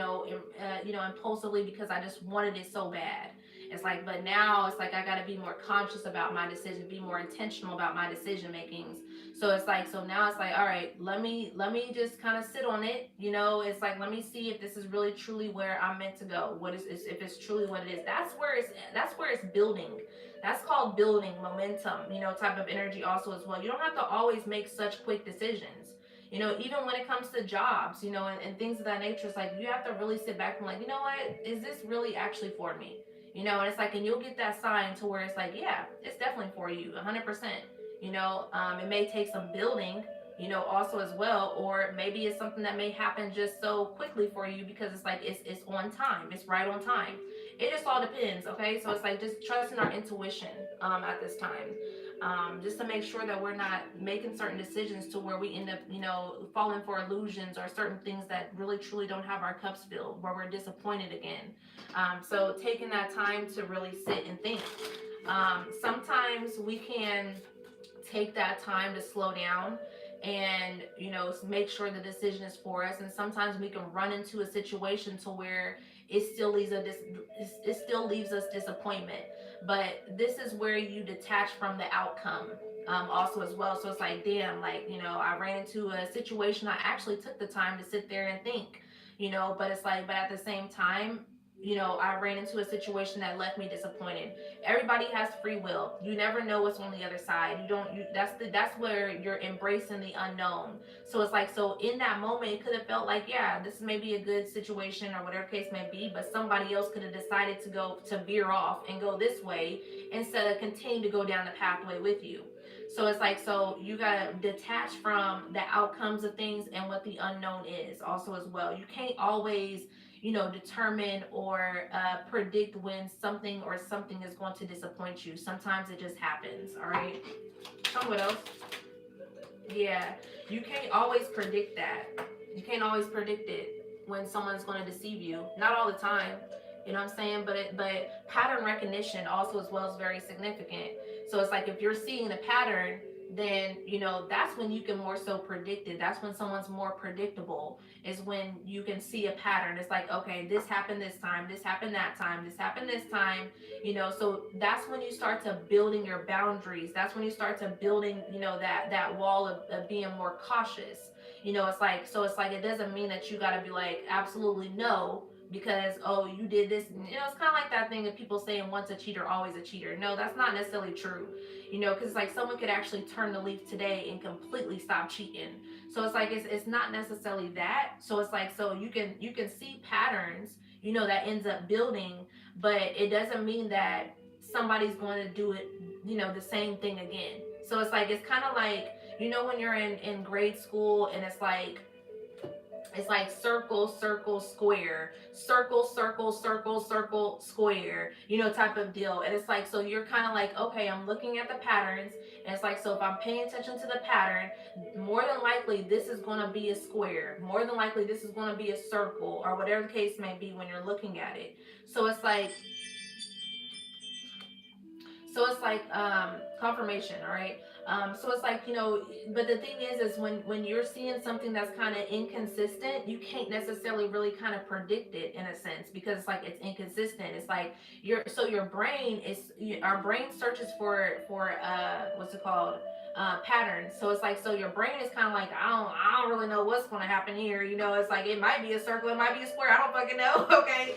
impulsively because I just wanted it so bad. It's like, but now it's like I got to be more conscious about my decisions, be more intentional about my decision makings. So it's like, so now it's like, all right, let me just kind of sit on it. It's like, let me see if this is really truly where I'm meant to go. What is if it's truly what it is? That's where it's building. That's called building momentum, type of energy also as well. You don't have to always make such quick decisions. Even when it comes to jobs, and things of that nature, it's like you have to really sit back and like, what, is this really actually for me? And it's like, and you'll get that sign to where it's like, yeah, it's definitely for you, 100%. It may take some building, also as well, or maybe it's something that may happen just so quickly for you because it's like it's on time, it's right on time. It just all depends, okay? So it's like just trusting our intuition at this time. Just to make sure that we're not making certain decisions to where we end up, falling for illusions or certain things that really truly don't have our cups filled, where we're disappointed again. So taking that time to really sit and think. Sometimes we can take that time to slow down and make sure the decision is for us, and sometimes we can run into a situation to where it still leaves us disappointment, but this is where you detach from the outcome also as well. So it's like, damn, like, I ran into a situation, I actually took the time to sit there and think, but it's like, but at the same time, I ran into a situation that left me disappointed. Everybody has free will. You never know what's on the other side. That's where you're embracing the unknown. So it's like, so in that moment, it could have felt like, yeah, this may be a good situation or whatever case may be, but somebody else could have decided to veer off and go this way instead of continue to go down the pathway with you. So it's like, so you gotta detach from the outcomes of things and what the unknown is also as well. You can't always determine or predict when something is going to disappoint you. Sometimes it just happens, all right? Someone else. Yeah, you can't always predict that. You can't always predict it when someone's going to deceive you. Not all the time. You know what I'm saying? But pattern recognition also as well is very significant. So it's like if you're seeing a pattern, then that's when you can more so predict it. That's when someone's more predictable, is when you can see a pattern. It's like, okay, this happened this time, this happened that time, this happened this time. So that's when you start to building your boundaries. That's when you start to building that wall of being more cautious. It's like it doesn't mean that you got to be like absolutely no, because oh, you did this. It's kind of like that thing of people saying once a cheater always a cheater. No, that's not necessarily true. Because it's like someone could actually turn the leaf today and completely stop cheating. So it's like it's not necessarily that. So it's like, so you can see patterns that ends up building, but it doesn't mean that somebody's going to do it the same thing again. So it's like, it's kind of like, when you're in grade school, and it's like circle, circle, square, circle, circle, circle, circle, square, type of deal. And it's like, so you're kind of like, okay, I'm looking at the patterns. And it's like, so if I'm paying attention to the pattern, more than likely this is going to be a square. More than likely this is going to be a circle, or whatever the case may be when you're looking at it. So it's like, confirmation, all right. So it's like, but the thing is when you're seeing something that's kind of inconsistent, you can't necessarily really kind of predict it in a sense, because it's like it's inconsistent. It's like your brain our brain searches for what's it called, patterns. So it's like, so your brain is kind of like, I don't really know what's going to happen here. It's like, it might be a circle, it might be a square, I don't fucking know. Okay.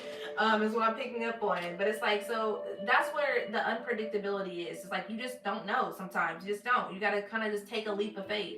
Is what I'm picking up on. But it's like, so that's where the unpredictability is. It's like, you just don't know sometimes. You just don't. You got to kind of just take a leap of faith.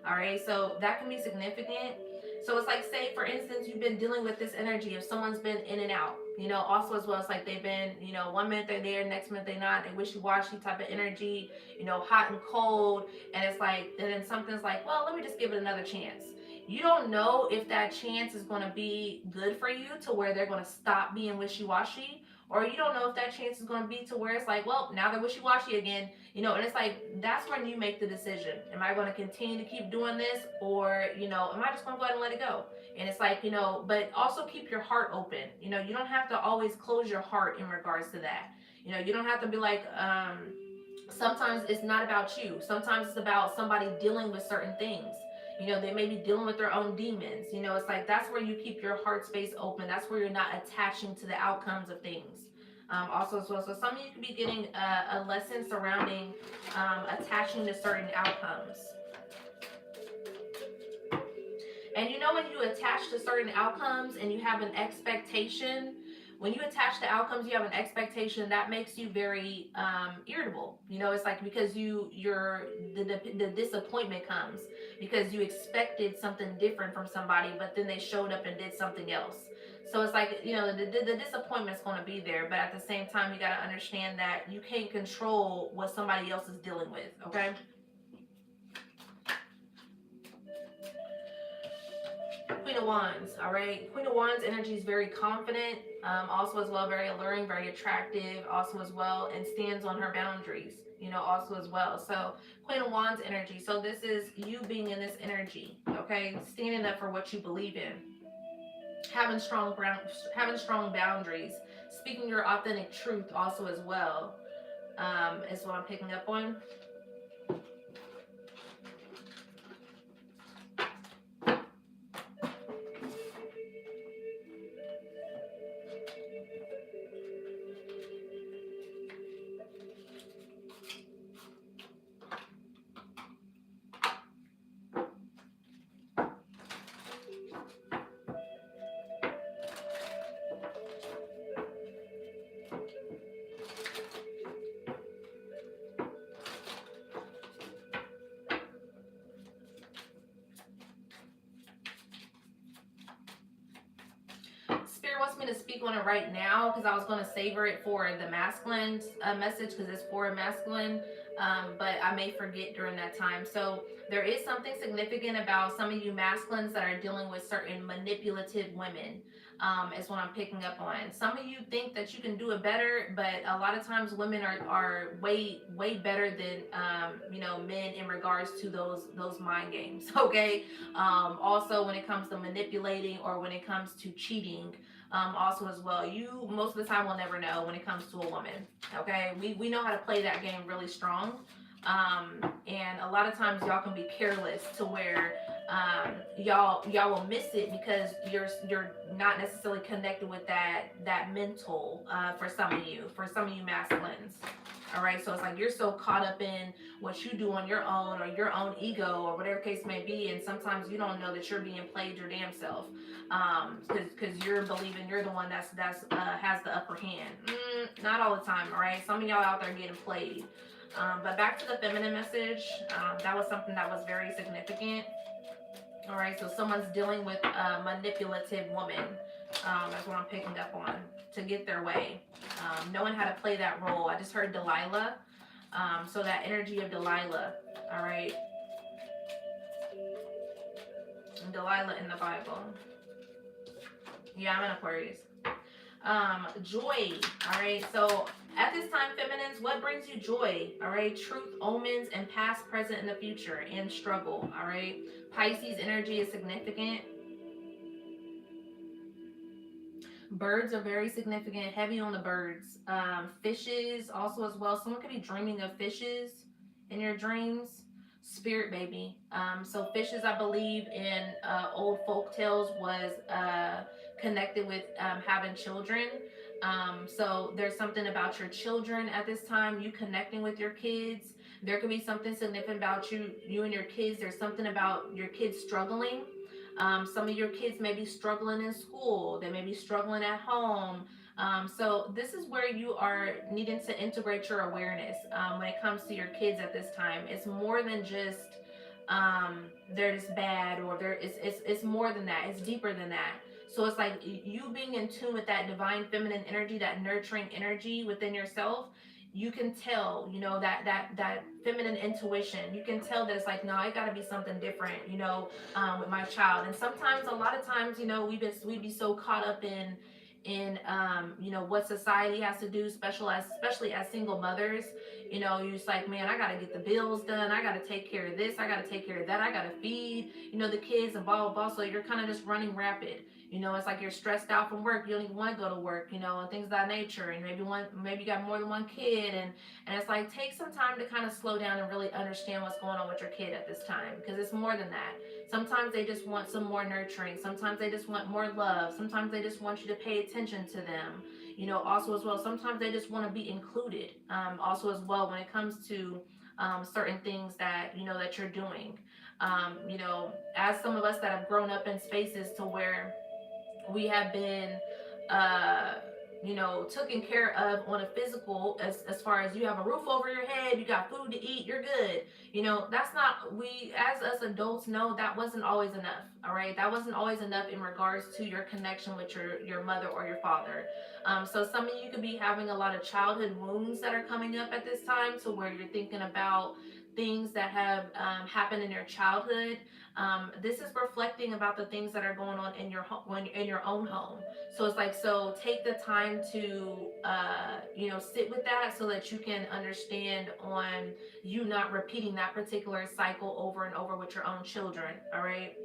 All right. So that can be significant. So it's like, say, for instance, you've been dealing with this energy if someone's been in and out, also as well. It's like they've been, 1 minute they're there, next minute they're not, they wishy-washy type of energy, hot and cold. And it's like, and then something's like, well, let me just give it another chance. You don't know if that chance is going to be good for you to where they're going to stop being wishy-washy, or you don't know if that chance is going to be to where it's like, well, now they're wishy-washy again. And it's like, that's when you make the decision. Am I going to continue to keep doing this, or am I just going to go ahead and let it go? And it's like, but also keep your heart open. You don't have to always close your heart in regards to that. You don't have to be like, sometimes it's not about you. Sometimes it's about somebody dealing with certain things. They may be dealing with their own demons. It's like, that's where you keep your heart space open. That's where you're not attaching to the outcomes of things. Also as well, so some of you could be getting a lesson surrounding attaching to certain outcomes. And when you attach to certain outcomes and you have an expectation, when you attach to outcomes, you have an expectation that makes you very irritable. It's like, because the disappointment comes because you expected something different from somebody, but then they showed up and did something else. So it's like, the disappointment's going to be there, but at the same time, you got to understand that you can't control what somebody else is dealing with. Okay. Queen of Wands, all right? Queen of Wands energy is very confident, also as well, very alluring, very attractive, also as well, and stands on her boundaries, also as well. So Queen of Wands energy. So this is you being in this energy, okay? Standing up for what you believe in, having strong boundaries, speaking your authentic truth, also as well, is what I'm picking up on. Wants me to speak on it right now, because I was going to savor it for the masculine message, because it's for a masculine, but I may forget during that time. So there is something significant about some of you masculines that are dealing with certain manipulative women, is what I'm picking up on. Some of you think that you can do it better, but a lot of times women are way better than men in regards to those mind games. Okay. Also when it comes to manipulating, or when it comes to cheating, Also as well, you most of the time will never know when it comes to a woman. Okay, we know how to play that game really strong. And a lot of times y'all can be careless to where y'all will miss it because you're not necessarily connected with that mental, for some of you masculines. All right, so it's like you're so caught up in what you do on your own or your own ego or whatever case may be, and sometimes you don't know that you're being played your damn self, because you're believing you're the one that's has the upper hand. Not all the time. All right, some of y'all out there getting played. But back to the feminine message, that was something that was very significant. All right, so someone's dealing with a manipulative woman. That's what I'm picking up on, to get their way. Knowing how to play that role. I just heard Delilah. So that energy of Delilah. All right. Delilah in the Bible. Yeah, I'm an Aquarius. Joy. All right. So at this time, feminines, what brings you joy? All right. Truth, omens, and past, present, and the future, and struggle. All right. Pisces energy is significant. Birds are very significant, heavy on the birds. Fishes also as well. Someone could be dreaming of fishes in your dreams. Spirit baby. So fishes, I believe in old folk tales, was connected with having children. So there's something about your children at this time, you connecting with your kids. There could be something significant about you and your kids. There's something about your kids struggling. Some of your kids may be struggling in school, they may be struggling at home. So this is where you are needing to integrate your awareness when it comes to your kids at this time. It's more than just they're just bad, or it's more than that. It's deeper than that. So it's like you being in tune with that divine feminine energy, that nurturing energy within yourself. You can tell, that feminine intuition. You can tell that it's like, no, it got to be something different, with my child. And sometimes, a lot of times, we'd be so caught up in what society has to do, especially as single mothers. You're just like, man, I gotta get the bills done, I gotta take care of this, I gotta take care of that, I gotta feed the kids, and blah blah blah. So you're kind of just running rapid. It's like you're stressed out from work, you don't even want to go to work, and things of that nature. And maybe you got more than one kid, and it's like, take some time to kind of slow down and really understand what's going on with your kid at this time, because it's more than that. Sometimes they just want some more nurturing. Sometimes they just want more love. Sometimes they just want you to pay attention to them. Also as well, sometimes they just want to be included. Also as well, when it comes to certain things that that you're doing. As some of us that have grown up in spaces to where we have been uh taken care of on a physical, as far as you have a roof over your head, you got food to eat, you're good. That's not, we as us adults know that wasn't always enough. All right, that wasn't always enough in regards to your connection with your mother or your father. So some of you could be having a lot of childhood wounds that are coming up at this time, to where you're thinking about things that have happened in your childhood. This is reflecting about the things that are going on in your home, in your own home. So it's like, so take the time to sit with that, so that you can understand on you not repeating that particular cycle over and over with your own children. All right.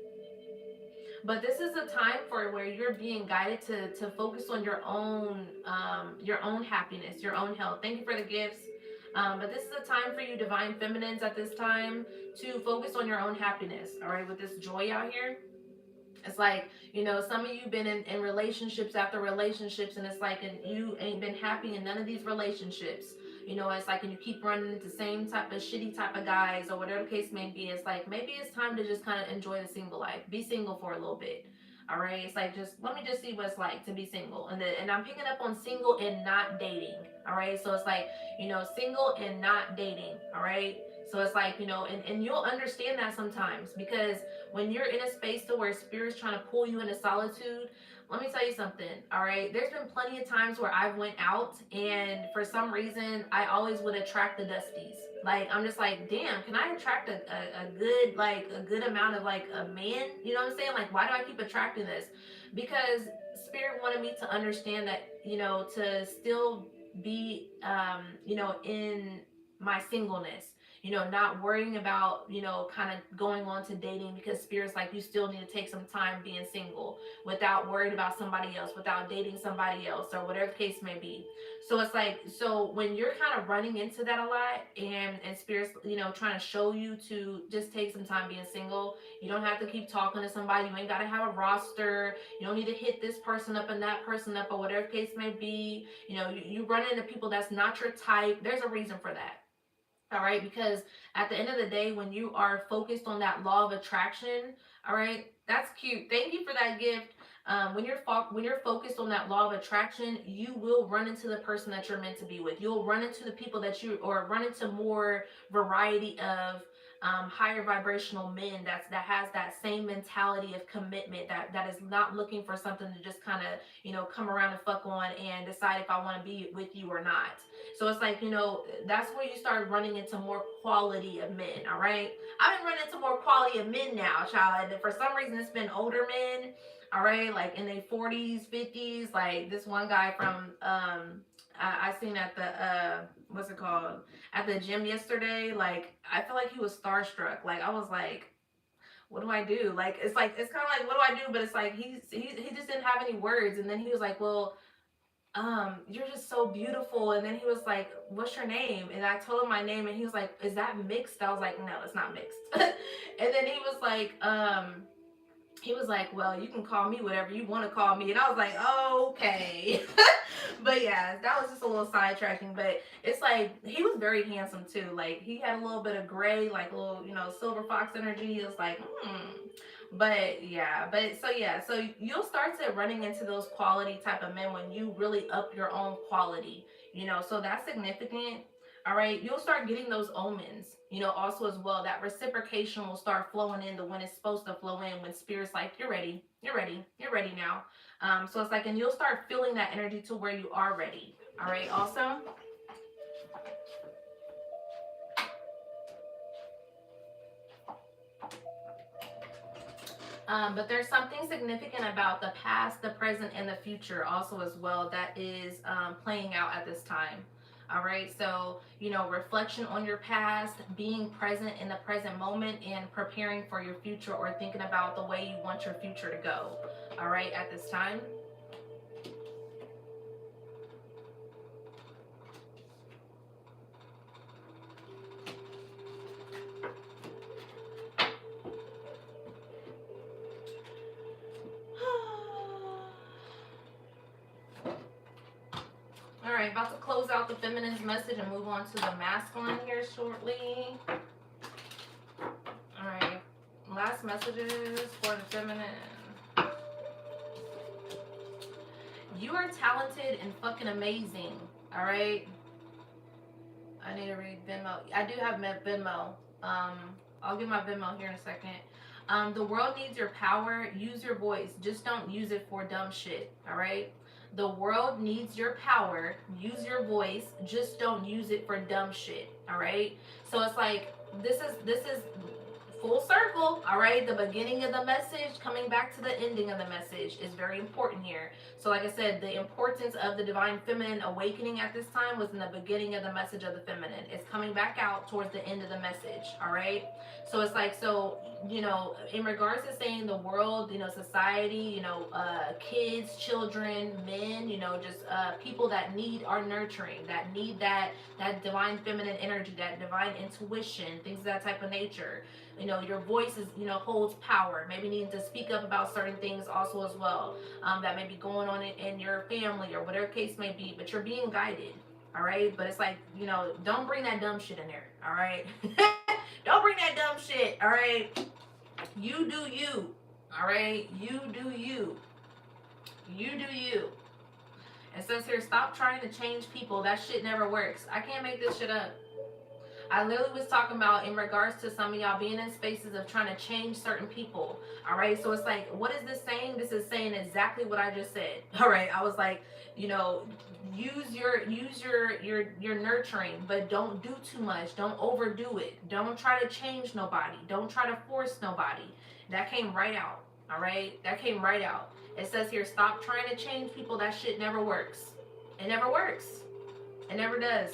But this is a time for where you're being guided to focus on your own happiness, your own health. Thank you for the gifts. But this is a time for you divine feminines at this time to focus on your own happiness. All right, with this joy out here. It's like, some of you been in relationships after relationships, and it's like, and you ain't been happy in none of these relationships. It's like, and you keep running into the same type of shitty type of guys, or whatever the case may be. It's like, maybe it's time to just kind of enjoy the single life. Be single for a little bit. All right. It's like, just let me just see what it's like to be single. And I'm picking up on single and not dating. All right. So it's like, single and not dating. All right. So it's like, and you'll understand that sometimes, because when you're in a space to where spirit's trying to pull you into solitude, let me tell you something. All right, there's been plenty of times where I've went out, and for some reason I always would attract the dusties. Like, I'm just like, damn, can I attract a good amount of like a man? You know what I'm saying? Like, why do I keep attracting this? Because spirit wanted me to understand that, to still be in my singleness. you know, not worrying about, you know, kind of going on to dating, because Spirit's like, you still need to take some time being single without worried about somebody else, without dating somebody else, or whatever the case may be. So it's like, so when you're kind of running into that a lot, and Spirit's, you know, trying to show you to just take some time being single, you don't have to keep talking to somebody, you ain't got to have a roster, you don't need to hit this person up and that person up, or whatever the case may be. You know, you run into people that's not your type, there's a reason for that. All right, because at the end of the day, when you are focused on that law of attraction, all right, that's cute, thank you for that gift. When you're focused on that law of attraction, you will run into the person that you're meant to be with. You'll run into the people that you, or run into more variety of higher vibrational men that has that same mentality of commitment, that is not looking for something to just kind of, you know, come around and fuck on and decide if I want to be with you or not. So it's like, you know, that's where you start running into more quality of men, all right? I've been running into more quality of men now, child. And for some reason, it's been older men, all right? Like in their 40s, 50s. Like this one guy from, I seen at the, what's it called? At the gym yesterday. Like, I feel like he was starstruck. Like, I was like, what do I do? Like, it's kind of like, what do I do? But it's like, he just didn't have any words. And then he was like, well, you're just so beautiful. And then he was like, what's your name? And I told him my name, and he was like, is that mixed? I was like, no, it's not mixed. And then he was like, well, you can call me whatever you want to call me. And I was like, okay. But yeah, that was just a little sidetracking. But it's like, he was very handsome too. Like, he had a little bit of gray, like a little, you know, silver fox energy. It was like, But yeah, so you'll start to running into those quality type of men when you really up your own quality, you know, so that's significant. All right, you'll start getting those omens, you know, also as well. That reciprocation will start flowing in the when it's supposed to flow in, when Spirit's like, you're ready, you're ready, you're ready now. So it's like, and you'll start feeling that energy to where you are ready. All right, awesome. But there's something significant about the past, the present, and the future also as well that is playing out at this time. All right, so you know, reflection on your past, being present in the present moment, and preparing for your future, or thinking about the way you want your future to go. All right, at this time. All right, about to close out the feminine's message and move on to the masculine here shortly. All right, last messages for the feminine. You are talented and fucking amazing. All right. I need to read Venmo. I do have Venmo. I'll get my Venmo here in a second. The world needs your power. Use your voice. Just don't use it for dumb shit. All right. The world needs your power. Use your voice. Just don't use it for dumb shit. All right. So it's like, this is full circle. All right, the beginning of the message coming back to the ending of the message is very important here. So like I said, the importance of the divine feminine awakening at this time was in the beginning of the message of the feminine. It's coming back out towards the end of the message. All right, so it's like, so you know, in regards to saying the world, you know, society, you know, kids, children, men, you know, just people that need our nurturing, that need that divine feminine energy, that divine intuition, things of that type of nature. You know, your voice is, you know, holds power. Maybe needing to speak up about certain things also as well, that may be going on in your family or whatever case may be, but you're being guided. All right, but it's like, you know, don't bring that dumb shit in there. All right. Don't bring that dumb shit. All right, you do you. All right, you do you. You do you. It says here, stop trying to change people. That shit never works. I can't make this shit up. I literally was talking about in regards to some of y'all being in spaces of trying to change certain people. All right, so it's like, what is this saying? This is saying exactly what I just said. All right, I was like, you know, use your nurturing, but don't do too much. Don't overdo it. Don't try to change nobody. Don't try to force nobody. That came right out. All right, that came right out. It says here, stop trying to change people. That shit never works. It never works. It never does.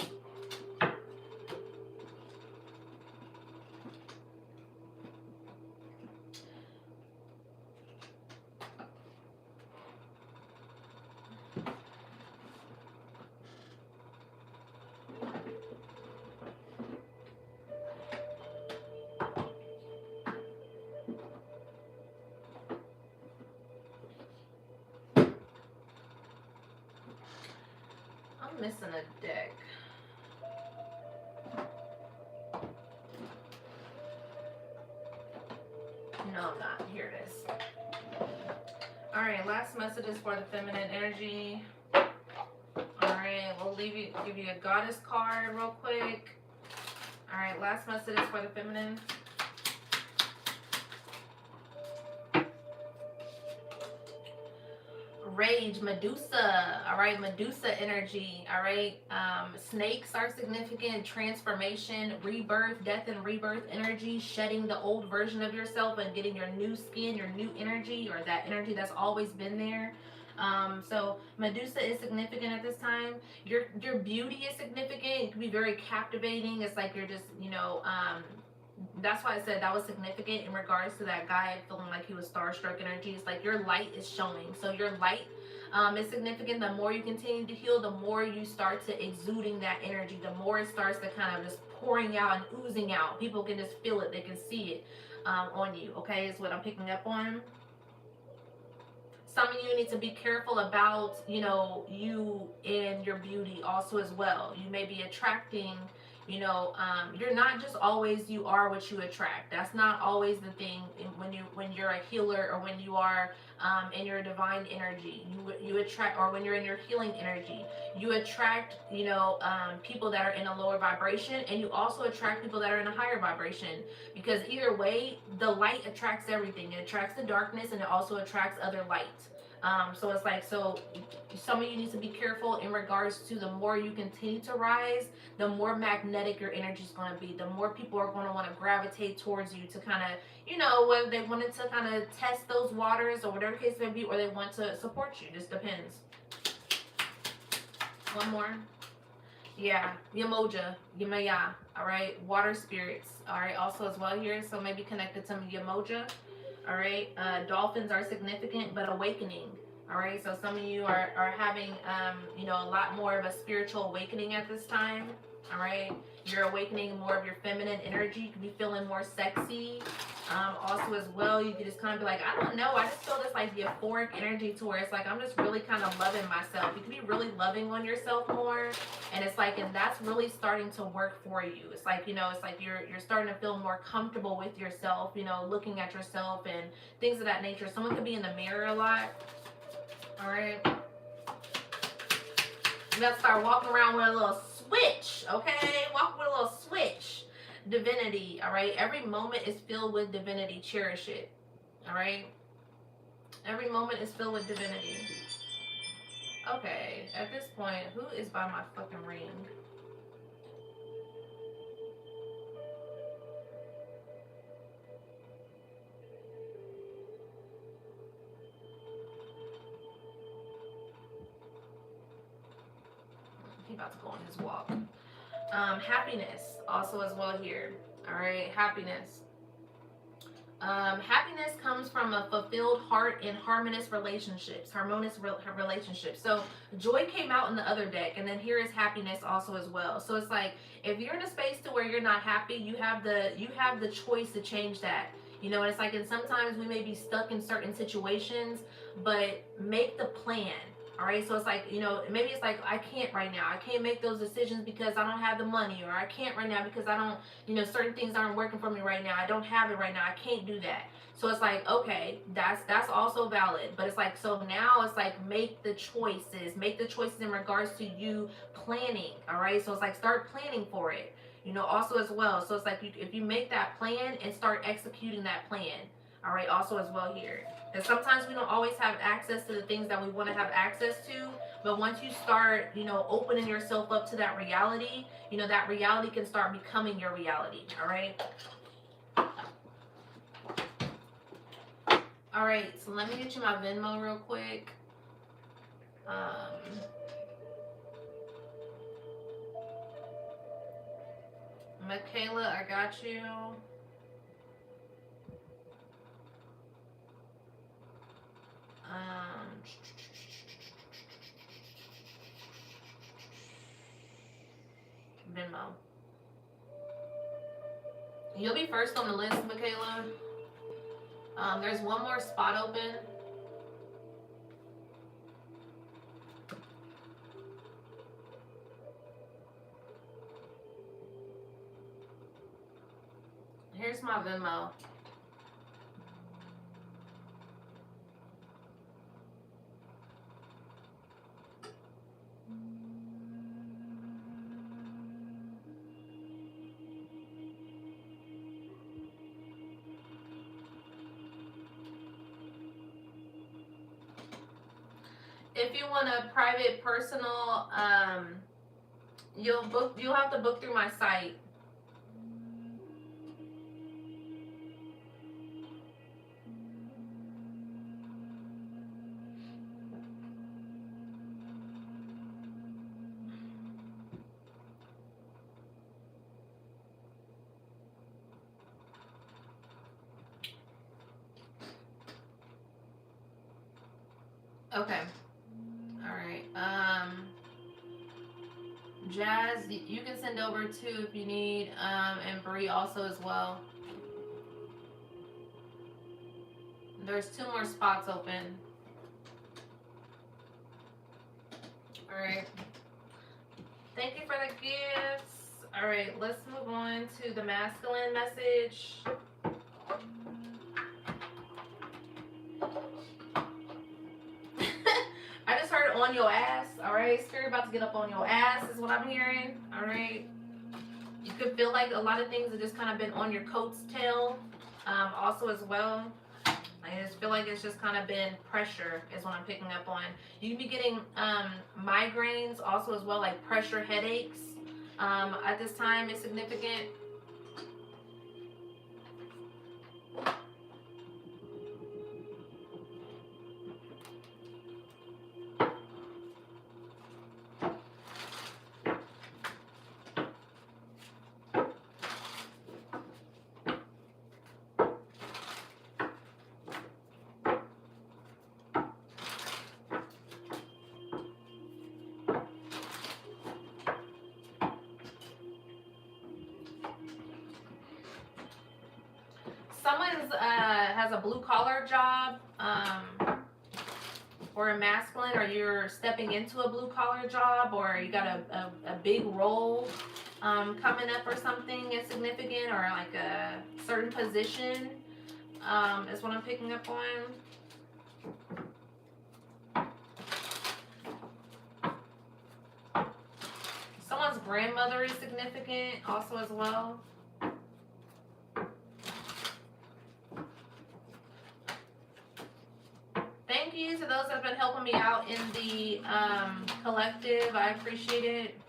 I'm missing a deck. No, I'm not. Here it is. All right, last messages for the feminine energy. All right, we'll give you a goddess card real quick. All right, last messages for the feminine. Rage, Medusa. All right, Medusa energy. All right, snakes are significant. Transformation, rebirth, death and rebirth energy. Shedding the old version of yourself and getting your new skin, your new energy, or that energy that's always been there. So Medusa is significant at this time. Your beauty is significant. It can be very captivating. It's like you're just, that's why I said that was significant in regards to that guy feeling like he was starstruck energy. It's like your light is showing. So your light is significant. The more you continue to heal, the more you start to exuding that energy. The more it starts to kind of just pouring out and oozing out. People can just feel it. They can see it on you. Okay, is what I'm picking up on. Some of you need to be careful about, you and your beauty also as well. You may be attracting, you're not just always, you are what you attract. That's not always the thing when you're a healer, or when you are in your divine energy. You attract, or when you're in your healing energy, you attract, people that are in a lower vibration, and you also attract people that are in a higher vibration. Because either way, the light attracts everything. It attracts the darkness, and it also attracts other light. So it's like, so some of you need to be careful in regards to the more you continue to rise, the more magnetic your energy is going to be. The more people are going to want to gravitate towards you to kind of, whether they wanted to kind of test those waters or whatever case may be, or they want to support you. Just depends. One more. Yeah, Yamoja, Yamaya, all right, water spirits, all right, also as well here, so maybe connected to Yamoja, all right. Dolphins are significant, but awakening, all right, so some of you are having, a lot more of a spiritual awakening at this time, all right. You're awakening more of your feminine energy. You could be feeling more sexy. Also as well, you could just kind of be like, I don't know, I just feel this like euphoric energy to where it's like, I'm just really kind of loving myself. You can be really loving on yourself more. And it's like, and that's really starting to work for you. It's like, it's like you're starting to feel more comfortable with yourself, looking at yourself and things of that nature. Someone could be in the mirror a lot. All right. You got to start walking around with a little switch, okay? Walk with a little switch. Divinity, all right? Every moment is filled with divinity. Cherish it, all right? Every moment is filled with divinity. Okay, at this point, who is by my fucking ring? He about to go on his walk. Happiness also as well here. All right, happiness. Happiness comes from a fulfilled heart and harmonious relationships. So joy came out in the other deck, and then here is happiness also as well. So it's like, if you're in a space to where you're not happy, you have the choice to change that. And it's like, and sometimes we may be stuck in certain situations, but make the plan. All right, so it's like, maybe it's like, I can't right now. I can't make those decisions because I don't have the money, or I can't right now because I don't, certain things aren't working for me right now. I don't have it right now. I can't do that. So it's like, okay, that's also valid. But it's like, so now it's like, make the choices in regards to you planning. All right, so it's like, start planning for it, also as well. So it's like, if you make that plan and start executing that plan, all right, also as well here. And sometimes we don't always have access to the things that we want to have access to, but once you start, opening yourself up to that reality, that reality can start becoming your reality, all right? All right, so let me get you my Venmo real quick. Michaela, I got you. Venmo. You'll be first on the list, Michaela. There's one more spot open. my Venmo? If you want a private, personal, you'll have to book through my site. Okay. All right. Jazz, you can send over too if you need, and Bree also as well. There's 2 more spots open. All right. Thank you for the gifts. All right, let's move on to the masculine message. I just heard on your ass. All right, Spirit about to get up on your ass is what I'm hearing. All right. You could feel like a lot of things have just kind of been on your coat's tail, also as well. I just feel like it's just kind of been pressure is what I'm picking up on. You can be getting migraines also as well, like pressure headaches. At this time is significant. Someone's has a blue collar job, or a masculine, or you're stepping into a blue collar job, or you got a big role coming up or something is significant, or like a certain position is what I'm picking up on. Someone's grandmother is significant also as well. Thank you to those that have been helping me out in the collective. I appreciate it.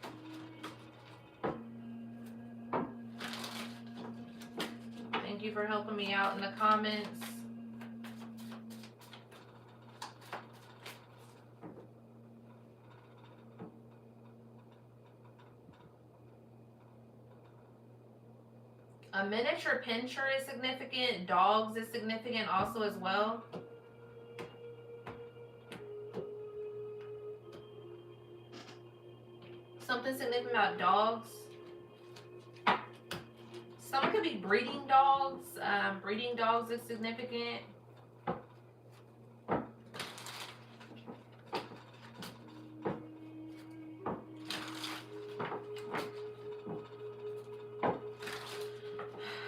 Thank you for helping me out in the comments. A miniature pincher is significant. Dogs is significant also as well. Something significant about dogs. Someone could be breeding dogs. Breeding dogs is significant.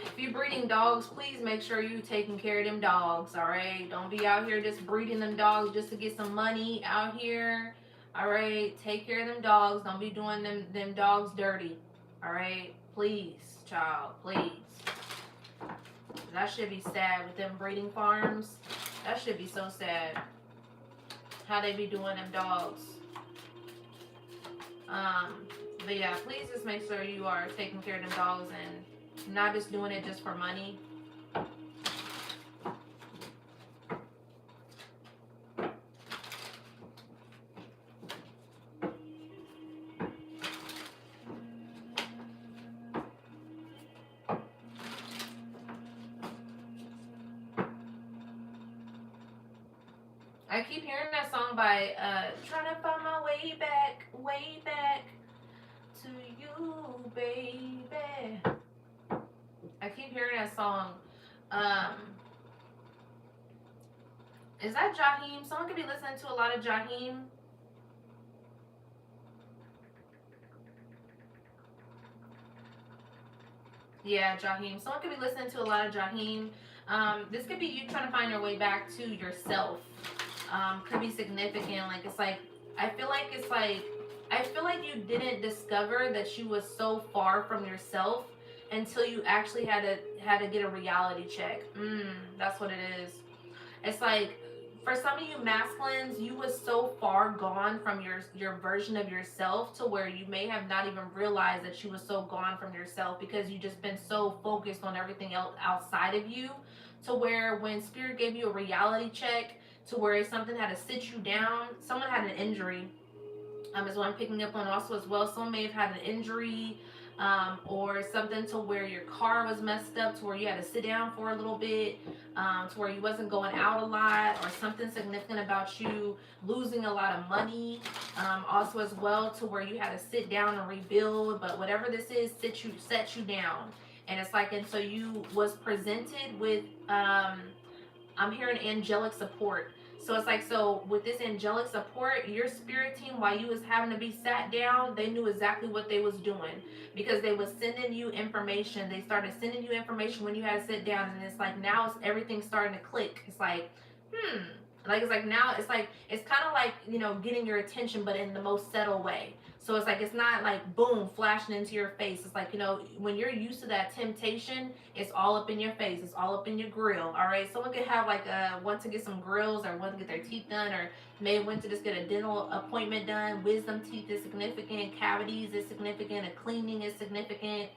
If you're breeding dogs, please make sure you're taking care of them dogs, all right? Don't be out here just breeding them dogs just to get some money out here. All right, take care of them dogs. Don't be doing them dogs dirty. All right, please, child, please. That should be sad with them breeding farms. That should be so sad. How they be doing them dogs. But yeah, please just make sure you are taking care of them dogs and not just doing it just for money. I keep hearing that song by trying to find my way back to you, baby. I keep hearing that song. Is that Jaheim? Someone could be listening to a lot of Jaheim. Yeah, Jaheim. Someone could be listening to a lot of Jaheim. This could be you trying to find your way back to yourself. Could be significant. Like it's like I feel like it's like I feel like you didn't discover that you was so far from yourself until you actually had to get a reality check. That's what it is. It's like for some of you masculines, you was so far gone from your version of yourself to where you may have not even realized that you was so gone from yourself because you just been so focused on everything else outside of you, to where when spirit gave you a reality check, to where something had to sit you down, someone had an injury, is what I'm picking up on also as well. Someone may have had an injury, or something to where your car was messed up, to where you had to sit down for a little bit, to where you wasn't going out a lot, or something significant about you losing a lot of money, also as well, to where you had to sit down and rebuild. But whatever this is, set you down, and it's like, and so you was presented with, I'm hearing angelic support. So it's like, so with this angelic support, your spirit team, while you was having to be sat down, they knew exactly what they was doing, because they was sending you information. They started sending you information when you had to sit down, and it's like now it's everything starting to click. It's like, like it's like now it's kind of like, getting your attention, but in the most subtle way. So it's like it's not like boom flashing into your face. It's like, when you're used to that temptation, it's all up in your face. It's all up in your grill. All right. Someone could have like want to get some grills, or want to get their teeth done, or may want to just get a dental appointment done. Wisdom teeth is significant. Cavities is significant. A cleaning is significant.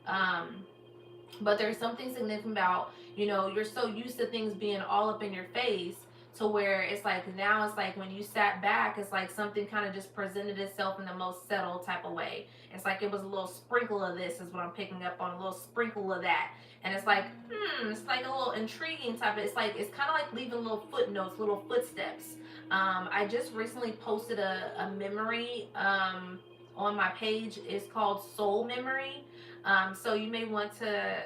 But there's something significant about, you're so used to things being all up in your face, to where it's like now it's like when you sat back, it's like something kind of just presented itself in the most subtle type of way. It's like it was a little sprinkle of this is what I'm picking up on, a little sprinkle of that. And it's like, it's like a little intriguing type of, it's kind of like leaving little footnotes, little footsteps. I just recently posted a memory on my page. It's called Soul Memory. So you may want to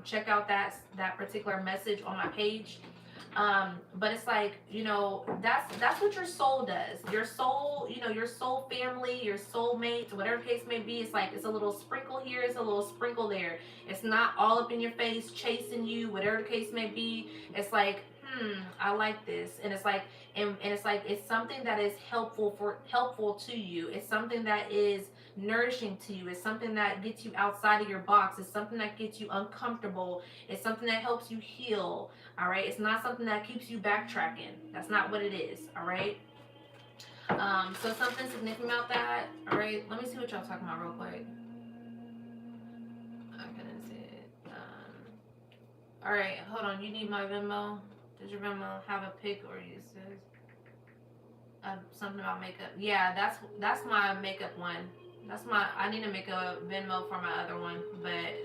check out that particular message on my page. But it's like, that's what your soul does. Your soul, your soul family, your soulmate, whatever case may be, it's like it's a little sprinkle here, it's a little sprinkle there. It's not all up in your face chasing you, whatever the case may be. It's like, I like this. And it's like, and it's like it's something that is helpful to you. It's something that is nourishing to you. It's something that gets you outside of your box. It's something that gets you uncomfortable. It's something that helps you heal. All right. It's not something that keeps you backtracking. That's not what it is. All right. So something significant about that. All right. Let me see what y'all talking about real quick. I couldn't see it. All right. Hold on. You need my Venmo. Does your Venmo have a pic, or you says something about makeup? Yeah, that's my makeup one. I need to make a Venmo for my other one, but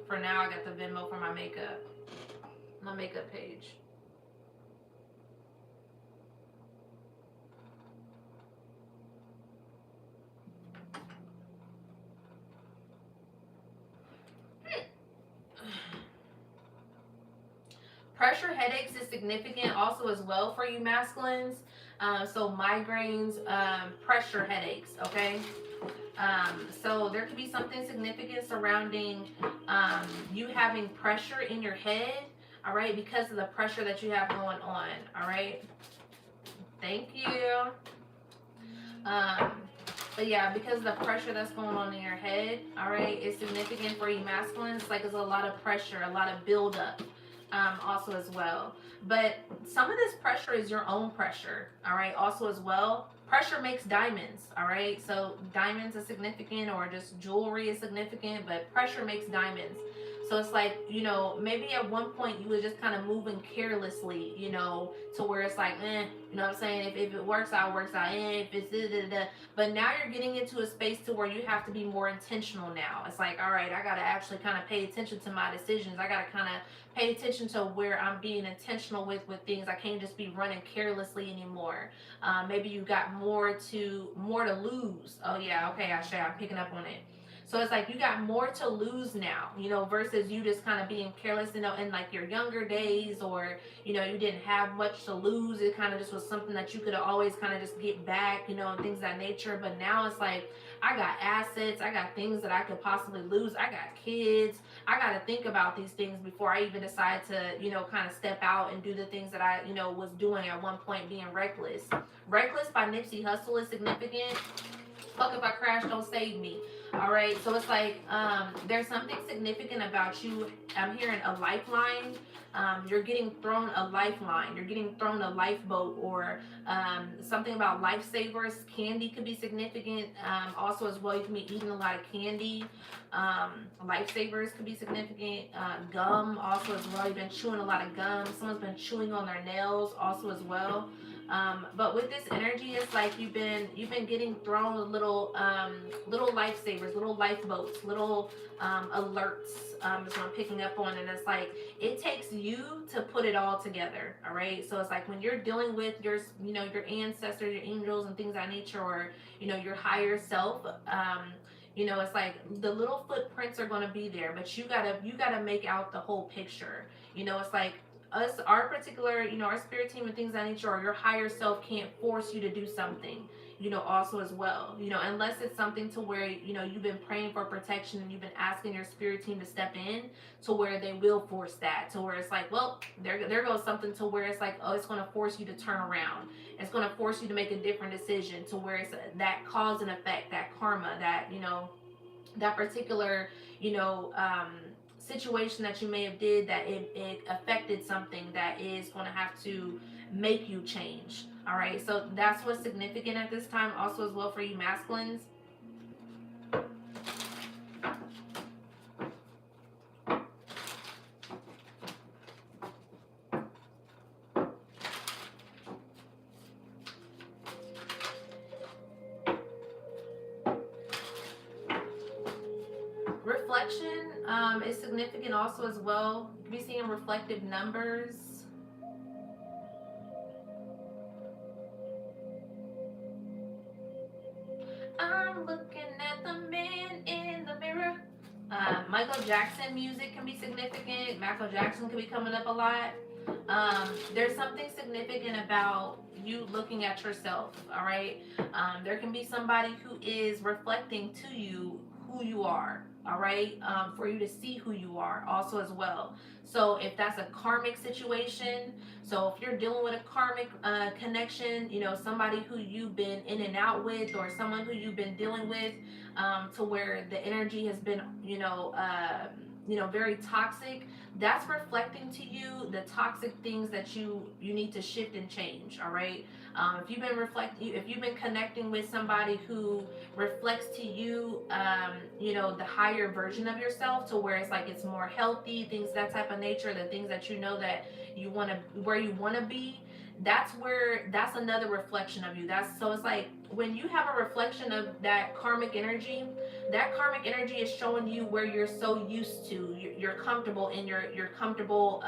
for now I got the Venmo for my makeup page. Pressure headaches is significant also as well for you masculines. So migraines, pressure headaches, okay? So there could be something significant surrounding you having pressure in your head, all right, because of the pressure that you have going on, all right? Thank you. But yeah, because of the pressure that's going on in your head, all right, it's significant for you masculines. It's like there's a lot of pressure, a lot of buildup, also as well. But some of this pressure is your own pressure, all right, also as well. Pressure makes diamonds, all right? So diamonds is significant, or just jewelry is significant, but pressure makes diamonds. So it's like, maybe at one point you were just kind of moving carelessly, to where it's like, you know what I'm saying? If it works out, it works out. If it's da. But now you're getting into a space to where you have to be more intentional now. It's like, all right, I got to actually kind of pay attention to my decisions. I got to kind of pay attention to where I'm being intentional with things. I can't just be running carelessly anymore. Maybe you got more to lose. Oh yeah, okay, Ashay, I'm picking up on it. So it's like you got more to lose now, you know, versus you just kind of being careless, you know, in like your younger days, or, you know, you didn't have much to lose. It kind of just was something that you could always kind of just get back, you know, and things of that nature. But now it's like, I got assets, I got things that I could possibly lose, I got kids. I got to think about these things before I even decide to, you know, kind of step out and do the things that I, you know, was doing at one point, being reckless. Reckless by Nipsey Hussle is significant. Fuck if I crash, don't save me. All right, so it's like there's something significant about you. I'm hearing a lifeline. You're getting thrown a lifeline. You're getting thrown a lifeboat, or something about lifesavers. Candy could be significant. Also, as well, you can be eating a lot of candy. Lifesavers could be significant. Gum, also as well. You've been chewing a lot of gum. Someone's been chewing on their nails, also as well. But with this energy, it's like you've been getting thrown little little lifesavers, little lifeboats, little alerts. Is what I'm picking up on, and it's like it takes you to put it all together. All right, so it's like when you're dealing with your, you know, your ancestors, your angels, and things of that nature, or, you know, your higher self. You know, it's like the little footprints are going to be there, but you gotta make out the whole picture. You know, it's like us, our particular, you know, our spirit team and things of that nature, or your higher self can't force you to do something, you know, also as well, you know, unless it's something to where, you know, you've been praying for protection and you've been asking your spirit team to step in to where they will force that, to where it's like, well, there goes something to where it's like, oh, it's going to force you to turn around. It's going to force you to make a different decision, to where it's that cause and effect, that karma, that, you know, that particular, you know, situation that you may have did, that it affected something that is going to have to make you change. All right, so that's what's significant at this time, also as well for you masculines. Reflection is significant also as well. You can be seeing reflective numbers. I'm looking at the man in the mirror. Michael Jackson music can be significant. Michael Jackson can be coming up a lot. There's something significant about you looking at yourself, all right? There can be somebody who is reflecting to you who you are, all right? For you to see who you are also as well. So if that's a karmic situation, so if you're dealing with a karmic connection, you know, somebody who you've been in and out with, or someone who you've been dealing with, to where the energy has been, you know, very toxic, that's reflecting to you the toxic things that you need to shift and change. All right, if you've been connecting with somebody who reflects to you, you know, the higher version of yourself, to where it's like it's more healthy things, that type of nature, the things that you know that you want to, where you want to be, that's another reflection of you. That's, so it's like when you have a reflection of that karmic energy, that karmic energy is showing you where you're so used to, you're comfortable in your comfortable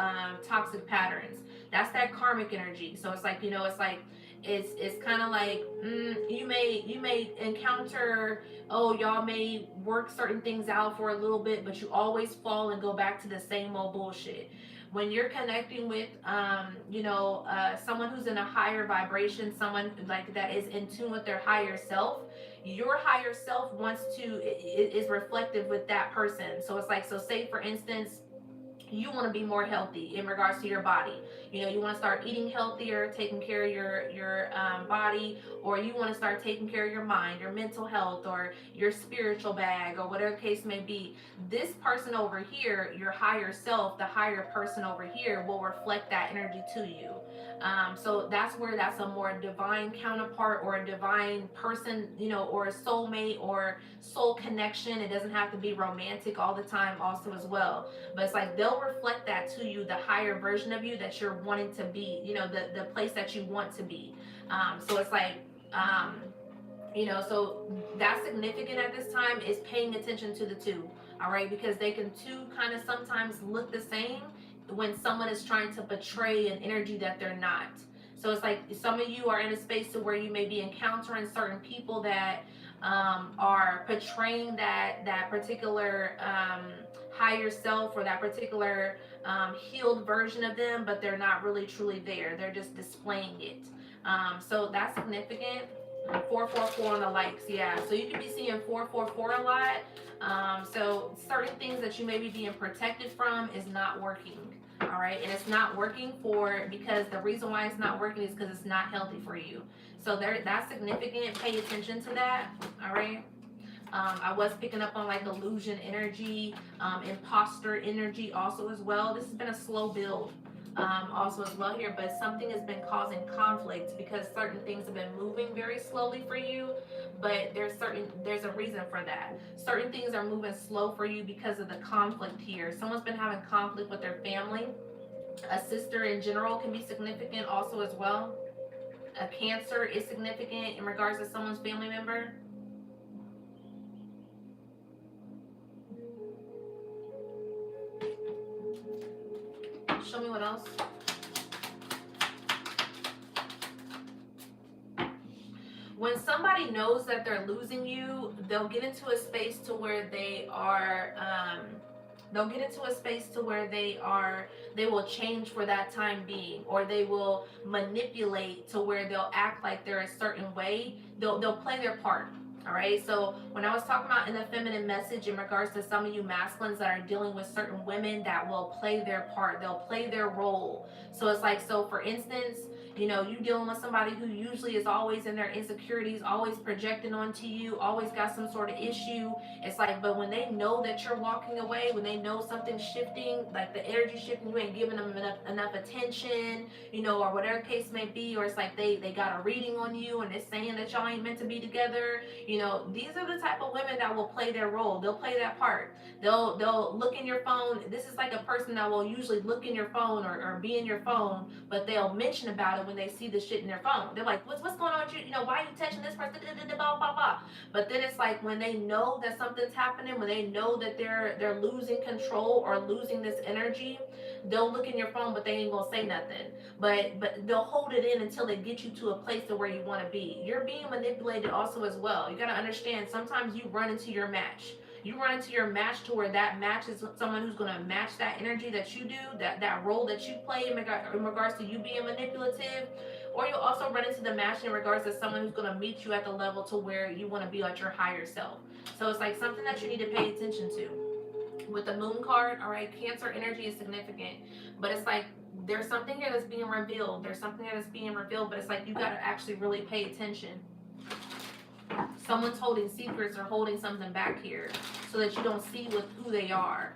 toxic patterns. That's that karmic energy. So it's like, you know, it's like it's kind of like, you may encounter, oh, y'all may work certain things out for a little bit, but you always fall and go back to the same old bullshit. When you're connecting with someone who's in a higher vibration, someone like that is in tune with their higher self, your higher self wants to, is reflective with that person. So it's like, so say for instance, you want to be more healthy in regards to your body. You know, you want to start eating healthier, taking care of your body, or you want to start taking care of your mind, your mental health, or your spiritual bag, or whatever the case may be. This person over here, your higher self, the higher person over here, will reflect that energy to you. So that's where that's a more divine counterpart, or a divine person, you know, or a soulmate or soul connection. It doesn't have to be romantic all the time, also as well. But it's like they'll reflect that to you, the higher version of you that you're wanting to be, you know, the place that you want to be. So it's like, so that's significant at this time, is paying attention to the two. All right, because they can two kind of sometimes look the same when someone is trying to portray an energy that they're not. So it's like some of you are in a space to where you may be encountering certain people that are portraying that particular higher self, or that particular healed version of them, but they're not really truly there. They're just displaying it. So that's significant. 444 on the likes, yeah. So you could be seeing 444 a lot. So certain things that you may be being protected from is not working. All right, and it's not working because the reason why it's not working is because it's not healthy for you. So that's significant. Pay attention to that. All right. I was picking up on like illusion energy, imposter energy also as well. This has been a slow build also as well here, but something has been causing conflict because certain things have been moving very slowly for you, but there's a reason for that. Certain things are moving slow for you because of the conflict here. Someone's been having conflict with their family. A sister in general can be significant also as well. A Cancer is significant in regards to someone's family member. Show me what else. When somebody knows that they're losing you, they'll get into a space to where they are they will change for that time being, or they will manipulate to where they'll act like they're a certain way. They'll play their part. All right. So when I was talking about in the feminine message in regards to some of you masculines that are dealing with certain women that will play their part, they'll play their role. So it's like, so for instance, you dealing with somebody who usually is always in their insecurities, always projecting onto you, always got some sort of issue. It's like, but when they know that you're walking away, when they know something's shifting, like the energy shifting, you ain't giving them enough attention, or whatever case may be, or it's like they got a reading on you and it's saying that y'all ain't meant to be together. These are the type of women that will play their role. They'll play that part. They'll look in your phone. This is like a person that will usually look in your phone or be in your phone, but they'll mention about it when they see the shit in their phone. They're like, what's going on with you? Why are you touching this person? Blah, blah, blah. But then it's like when they know that something's happening, when they know that they're losing control or losing this energy, they'll look in your phone, but they ain't gonna say nothing. But they'll hold it in until they get you to a place to where you want to be. You're being manipulated also as well. You got to understand, sometimes you run into your match. You run into your match to where that match is someone who's going to match that energy that you do, that role that you play in regards to you being manipulative. Or you'll also run into the match in regards to someone who's going to meet you at the level to where you want to be at your higher self. So it's like something that you need to pay attention to. With the moon card, all right, Cancer energy is significant, but it's like there's something here that's being revealed. There's something here that's being revealed, but it's like you got to actually really pay attention. Someone's holding secrets or holding something back here so that you don't see with who they are.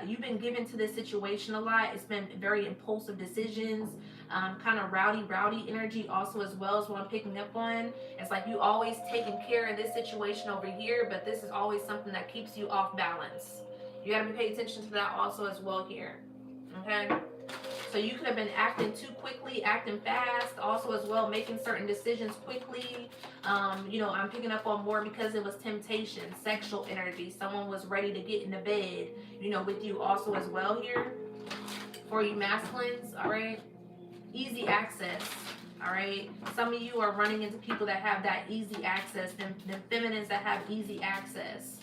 You've been given to this situation a lot. It's been very impulsive decisions, kind of rowdy energy also as well as what I'm picking up on. It's like you always taking care of this situation over here, but this is always something that keeps you off balance. You got to be paying attention to that also as well here. Okay. So you could have been acting too quickly, acting fast, also as well, making certain decisions quickly. I'm picking up on more because it was temptation, sexual energy. Someone was ready to get in the bed, with you also as well here. For you masculines, all right? Easy access, all right? Some of you are running into people that have that easy access, them feminines that have easy access,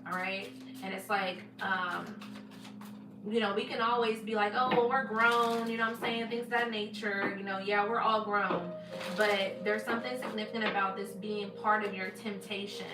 all right? And it's like, we can always be like, oh, well, we're grown, what I'm saying? Things of that nature, yeah, we're all grown. But there's something significant about this being part of your temptation.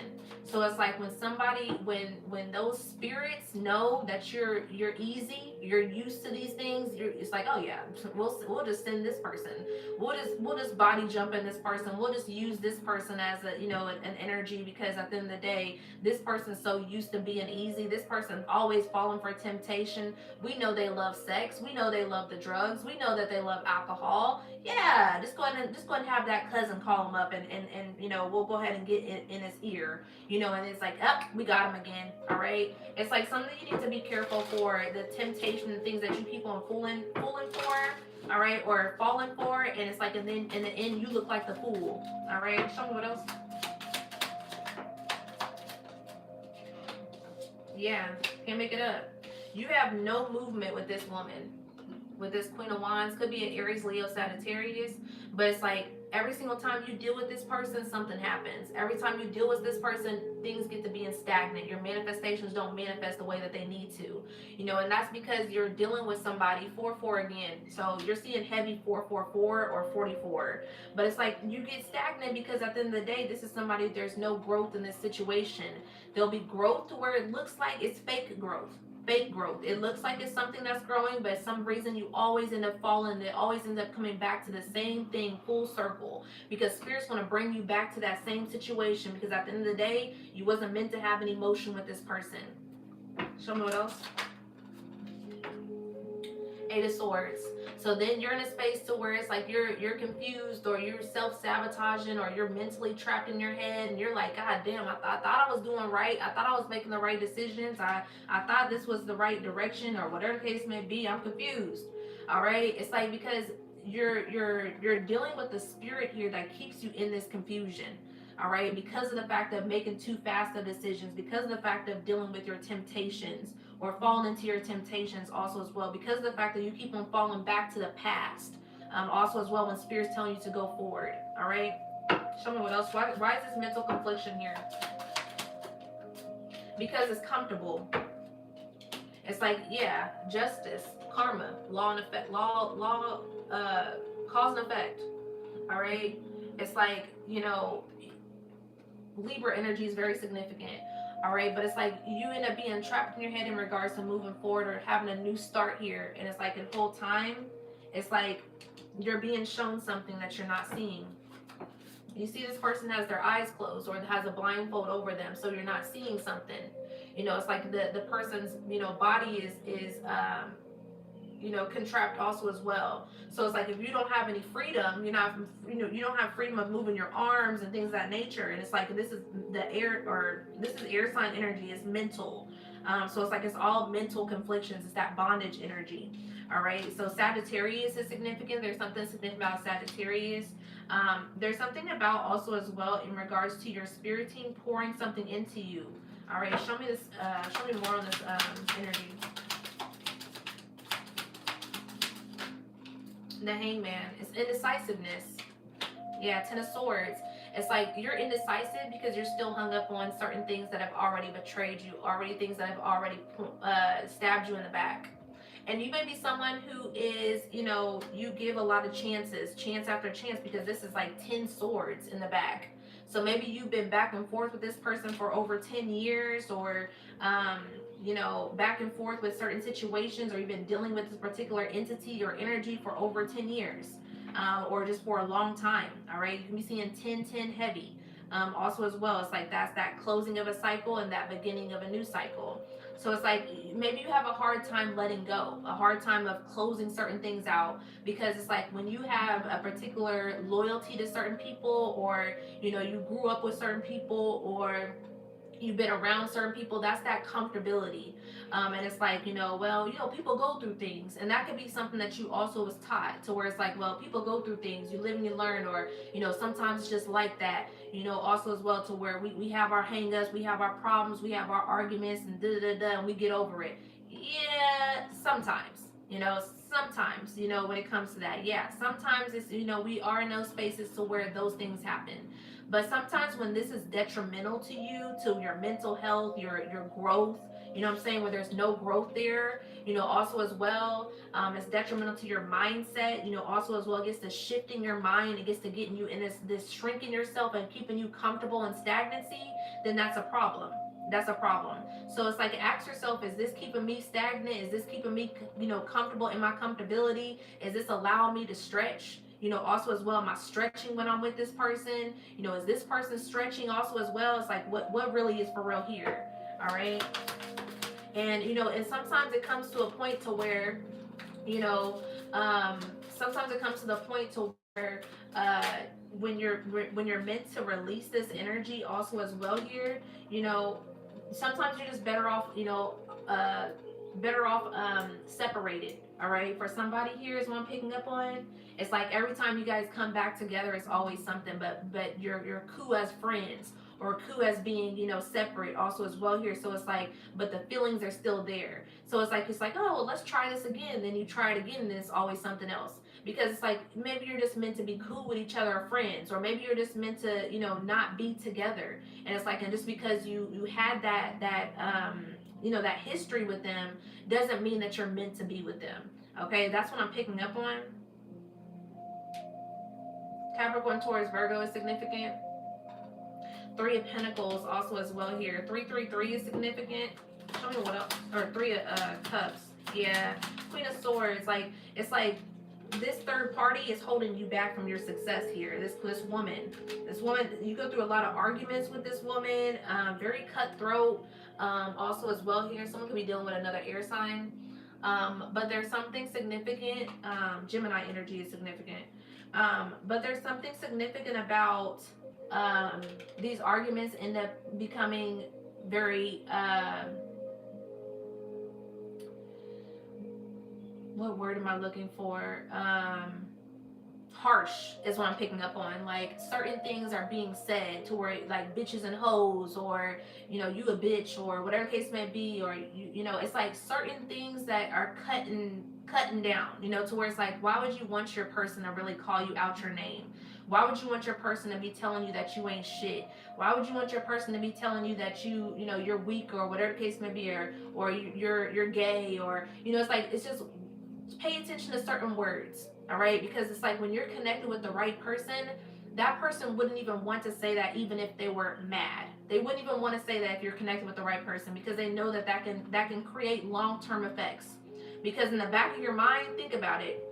So it's like when those spirits know that you're easy, you're used to these things, it's like, oh yeah, we'll just send this person. We'll just body jump in this person. We'll just use this person as an energy, because at the end of the day, this person's so used to being easy. This person's always falling for temptation. We know they love sex. We know they love the drugs. We know that they love alcohol. Yeah, just go ahead and have that cousin call him up and we'll go ahead and get in his ear, and it's like, we got him again. All right. It's like something you need to be careful for, the temptation and things that you keep on fooling for, all right, or falling for, and it's like, and then in the end you look like the fool. All right. Show me what else. Yeah, can't make it up. You have no movement with this woman, with this Queen of Wands. Could be an Aries, Leo, Sagittarius, but it's like Every single time you deal with this person, something happens. Every time you deal with this person, things get to being stagnant. Your manifestations don't manifest the way that they need to. And that's because you're dealing with somebody 4-4 again. So you're seeing heavy 4-4-4 or 44. But it's like you get stagnant because at the end of the day, this is somebody, there's no growth in this situation. There'll be growth to where it looks like it's fake growth. Fake growth. It looks like it's something that's growing, but some reason you always end up falling. It always ends up coming back to the same thing, full circle. Because spirit's going to bring you back to that same situation. Because at the end of the day, you wasn't meant to have an emotion with this person. Show me what else. Eight of Swords. So then you're in a space to where it's like you're confused, or you're self-sabotaging, or you're mentally trapped in your head, and you're like, God damn, I thought I was doing right. I thought I was making the right decisions. I thought this was the right direction, or whatever the case may be. I'm confused. All right. It's like because you're dealing with the spirit here that keeps you in this confusion. All right, because of the fact of making too fast of decisions, because of the fact of dealing with your temptations, or falling into your temptations also as well, because of the fact that you keep on falling back to the past, also as well, when spirit's telling you to go forward. All right, show me what else. Why is this mental confliction here? Because it's comfortable. It's like, yeah, justice, karma, law and effect, cause and effect. All right, it's like, Libra energy is very significant. All right, but it's like you end up being trapped in your head in regards to moving forward or having a new start here, and it's like the whole time, it's like you're being shown something that you're not seeing. You see, this person has their eyes closed or has a blindfold over them, so you're not seeing something. It's like the person's body is contract also as well. So it's like if you don't have any freedom, you don't have freedom of moving your arms and things of that nature. And it's like this is air sign energy. It's mental. So it's like it's all mental conflictions. It's that bondage energy. All right. So Sagittarius is significant. There's something significant about Sagittarius. There's something about also as well in regards to your spirit team pouring something into you. All right. Show me this. Show me more on this energy. The Hangman. It's indecisiveness. Yeah, Ten of Swords. It's like you're indecisive because you're still hung up on certain things that have already betrayed you, already things that have already stabbed you in the back. And you may be someone who is, you give a lot of chances, chance after chance, because this is like 10 swords in the back. So maybe you've been back and forth with this person for over 10 years, or back and forth with certain situations, or you've been dealing with this particular entity or energy for over 10 years, or just for a long time. All right, you can be seeing 10-10 heavy. Also as well, it's like that's that closing of a cycle and that beginning of a new cycle. So it's like maybe you have a hard time letting go, a hard time of closing certain things out, because it's like when you have a particular loyalty to certain people, or you grew up with certain people, or you've been around certain people, that's that comfortability. And it's like, people go through things, and that could be something that you also was taught, to where it's like, well, people go through things, you live and you learn, or sometimes it's just like that. Also as well, to where we have our hang-ups, we have our problems, we have our arguments, and and we get over it. Yeah, sometimes, when it comes to that, yeah, sometimes it's, we are in those spaces to where those things happen. But sometimes when this is detrimental to you, to your mental health, your growth, what I'm saying, where there's no growth there, also as well, it's detrimental to your mindset, also as well, it gets to shifting your mind, it gets to getting you in this shrinking yourself and keeping you comfortable in stagnancy, then that's a problem. That's a problem. So it's like, ask yourself, is this keeping me stagnant? Is this keeping me, comfortable in my comfortability? Is this allowing me to stretch? Also as well, am I stretching when I'm with this person? Is this person stretching also as well? It's like, what really is for real here? All right. And, and sometimes it comes to a point to where, sometimes it comes to the point to where, when you're meant to release this energy also as well here, sometimes you're just better off, separated. All right, for somebody here is what I'm picking up on. It's like every time you guys come back together, it's always something, but you're cool as friends, or coup as being, you know, separate also as well here. So it's like, but the feelings are still there. So it's like, oh, well, let's try this again. Then you try it again, and it's always something else. Because it's like maybe you're just meant to be cool with each other or friends, or maybe you're just meant to, you know, not be together. And it's like, and just because you had that you know, that history with them doesn't mean that you're meant to be with them. Okay, that's what I'm picking up on. Capricorn, Taurus, Virgo is significant. Three of Pentacles also as well here. 333 is significant. Show me what else. Or Three of Cups. Yeah. Queen of Swords. Like, it's like this third party is holding you back from your success here. This woman. This woman, you go through a lot of arguments with this woman. Very cutthroat. Also as well here. Someone could be dealing with another air sign. But there's something significant. Gemini energy is significant. But there's something significant about these arguments end up becoming very what word am I looking for? Harsh is what I'm picking up on. Like certain things are being said to where like bitches and hoes, or you know, you a bitch, or whatever the case may be, or you know, it's like certain things that are cutting down, you know, to where it's like, why would you want your person to really call you out your name? Why would you want your person to be telling you that you ain't shit? Why would you want your person to be telling you that you know, you're weak, or whatever the case may be, or you're gay, or you know, it's like, it's just pay attention to certain words, all right? Because it's like when you're connected with the right person, that person wouldn't even want to say that even if they were mad. They wouldn't even want to say that if you're connected with the right person, because they know that that can create long-term effects. Because in the back of your mind, think about it.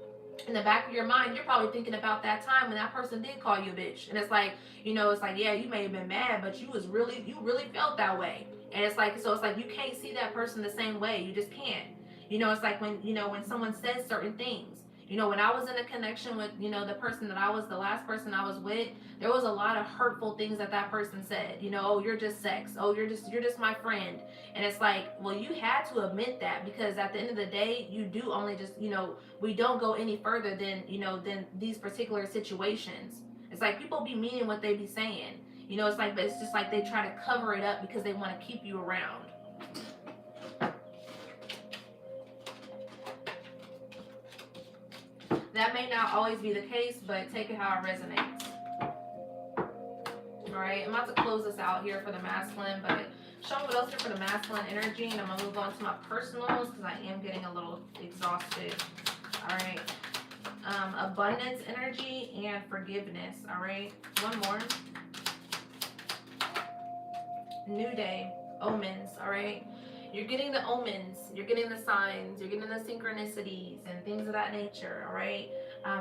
In the back of your mind, you're probably thinking about that time when that person did call you a bitch. And it's like, you know, it's like, yeah, you may have been mad, but you really felt that way. And it's like, so it's like you can't see that person the same way. You just can't. You know, it's like when, you know, when someone says certain things. You know, when I was in a connection with, you know, the person that I was, the last person I was with, there was a lot of hurtful things that person said. You know, oh, you're just sex. Oh, you're just my friend. And it's like, well, you had to admit that, because at the end of the day, you do only just, you know, we don't go any further than, you know, than these particular situations. It's like people be meaning what they be saying. You know, it's like, but it's just like they try to cover it up because they want to keep you around. That may not always be the case, but take it how it resonates. All right, I'm about to close this out here for the masculine, but show me what else here for the masculine energy, and I'm going to move on to my personals because I am getting a little exhausted. All right, abundance energy and forgiveness. All right, one more. New day, omens. All right. You're getting the omens, you're getting the signs, you're getting the synchronicities and things of that nature, all right?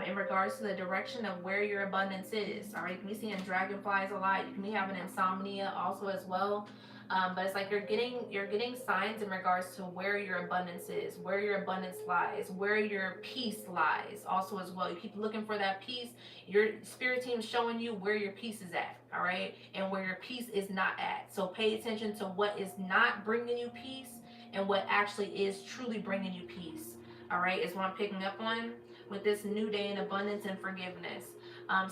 In regards to the direction of where your abundance is, all right? You can be seeing dragonflies a lot. You can be having insomnia also as well. But it's like you're getting signs in regards to where your abundance is, where your abundance lies, where your peace lies also as well. You keep looking for that peace. Your spirit team is showing you where your peace is at, all right? And where your peace is not at. So pay attention to what is not bringing you peace and what actually is truly bringing you peace, all right? Is what I'm picking up on with this new day in abundance and forgiveness.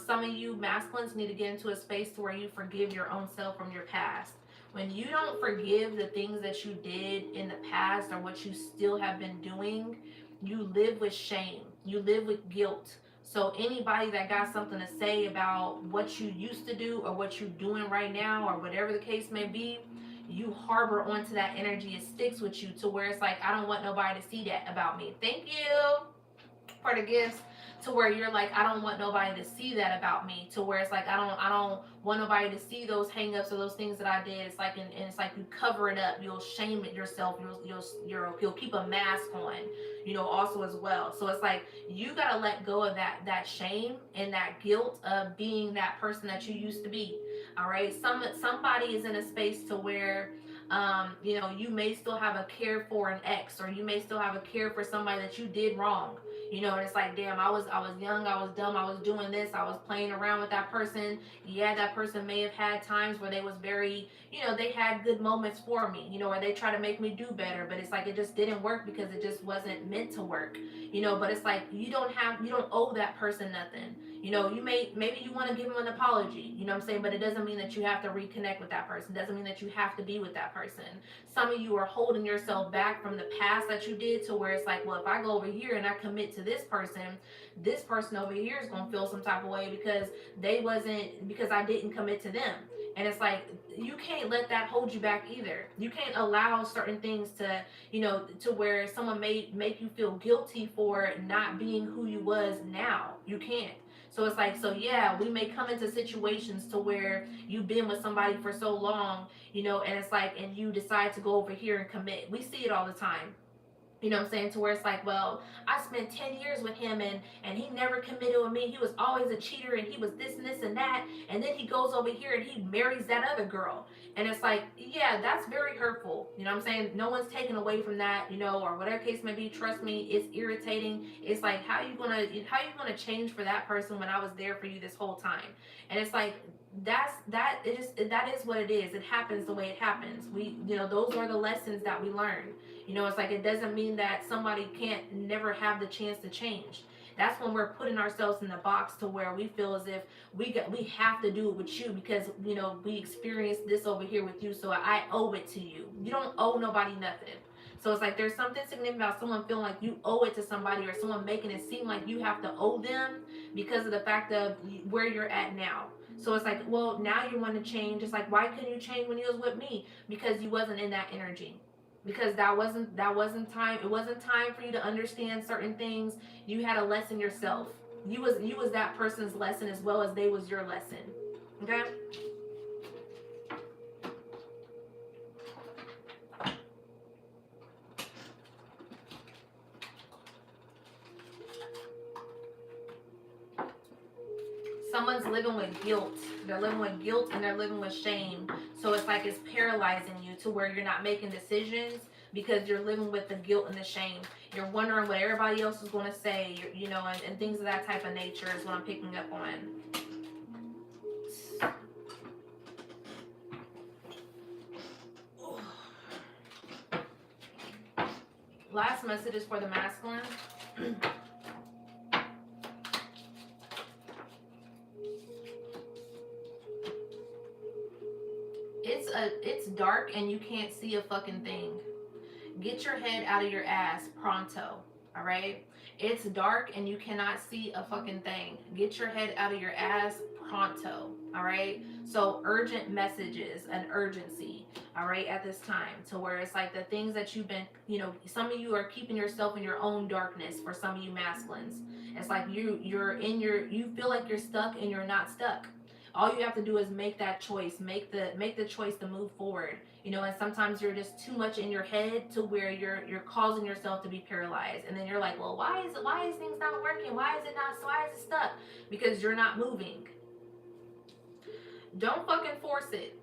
Some of you masculines need to get into a space to where you forgive your own self from your past. When you don't forgive the things that you did in the past or what you still have been doing, you live with shame. You live with guilt. So anybody that got something to say about what you used to do or what you're doing right now or whatever the case may be, you harbor onto that energy. It sticks with you to where it's like, I don't want nobody to see that about me. Thank you for the gifts. To where you're like, I don't want nobody to see that about me. To where it's like, I don't want nobody to see those hangups or those things that I did. It's like, and it's like you cover it up. You'll shame it yourself. You'll keep a mask on, you know, also as well. So it's like you gotta let go of that shame and that guilt of being that person that you used to be. All right. Somebody is in a space to where you know, you may still have a care for an ex, or you may still have a care for somebody that you did wrong. You know, and it's like, damn, I was young, I was dumb, I was doing this, I was playing around with that person. Yeah, that person may have had times where they was very, you know, they had good moments for me, you know, or they try to make me do better, but it's like it just didn't work because it just wasn't meant to work, you know. But it's like you don't owe that person nothing. You know, maybe you want to give them an apology, you know what I'm saying? But it doesn't mean that you have to reconnect with that person. It doesn't mean that you have to be with that person. Some of you are holding yourself back from the past that you did to where it's like, well, if I go over here and I commit to this person over here is gonna feel some type of way because because I didn't commit to them. And it's like you can't let that hold you back either. You can't allow certain things to, you know, to where someone may make you feel guilty for not being who you was now. You can't. So it's like, so yeah, we may come into situations to where you've been with somebody for so long, you know, and it's like, and you decide to go over here and commit. We see it all the time. You know what I'm saying? To where it's like, well, I spent 10 years with him and he never committed with me. He was always a cheater and he was this and this and that. And then he goes over here and he marries that other girl. And it's like, yeah, that's very hurtful. You know what I'm saying? No one's taken away from that, you know, or whatever case may be. Trust me, it's irritating. It's like, how you gonna change for that person when I was there for you this whole time? And it's like, that is what it is. It happens the way it happens. We, you know, those are the lessons that we learn. You know, it's like it doesn't mean that somebody can't never have the chance to change. That's when we're putting ourselves in the box to where we feel as if we have to do it with you because, you know, we experienced this over here with you, so I owe it to you. You don't owe nobody nothing. So it's like there's something significant about someone feeling like you owe it to somebody or someone making it seem like you have to owe them because of the fact of where you're at now. So it's like, well, now you want to change. It's like, why couldn't you change when you was with me? Because you wasn't in that energy. Because that wasn't time. It wasn't time for you to understand certain things. You had a lesson yourself. You was that person's lesson as well as they was your lesson. Okay? Someone's living with guilt. They're living with guilt and they're living with shame. So it's like it's paralyzing you to where you're not making decisions because you're living with the guilt and the shame. You're wondering what everybody else is going to say, you know, and things of that type of nature is what I'm picking up on. Last message is for the masculine. It's dark and you can't see a fucking thing. Get your head out of your ass pronto. All right? It's dark and you cannot see a fucking thing. Get your head out of your ass pronto. All right? So urgent messages and urgency, all right, at this time, to where it's like the things that you've been, you know, some of you are keeping yourself in your own darkness. For some of you masculines, it's like you feel like you're stuck and you're not stuck. All you have to do is make that choice, make the choice to move forward, you know. And sometimes you're just too much in your head to where you're causing yourself to be paralyzed, and then you're like, well, why is things not working, why is it stuck? Because you're not moving. Don't fucking force it.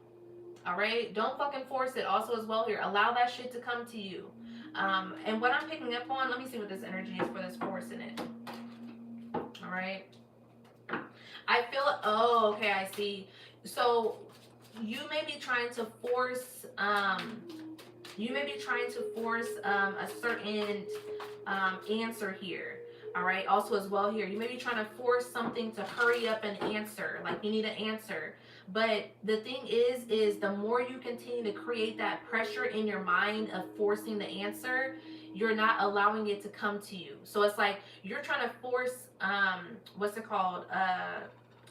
All right, don't fucking force it. Also as well here, allow that shit to come to you. And what I'm picking up on, let me see what this energy is for this force in it. All right, I feel, oh, okay, I see. So you may be trying to force, a certain answer here. All right, also as well here, you may be trying to force something to hurry up and answer, like you need an answer. But the thing is the more you continue to create that pressure in your mind of forcing the answer, you're not allowing it to come to you. So it's like you're trying to force, what's it called?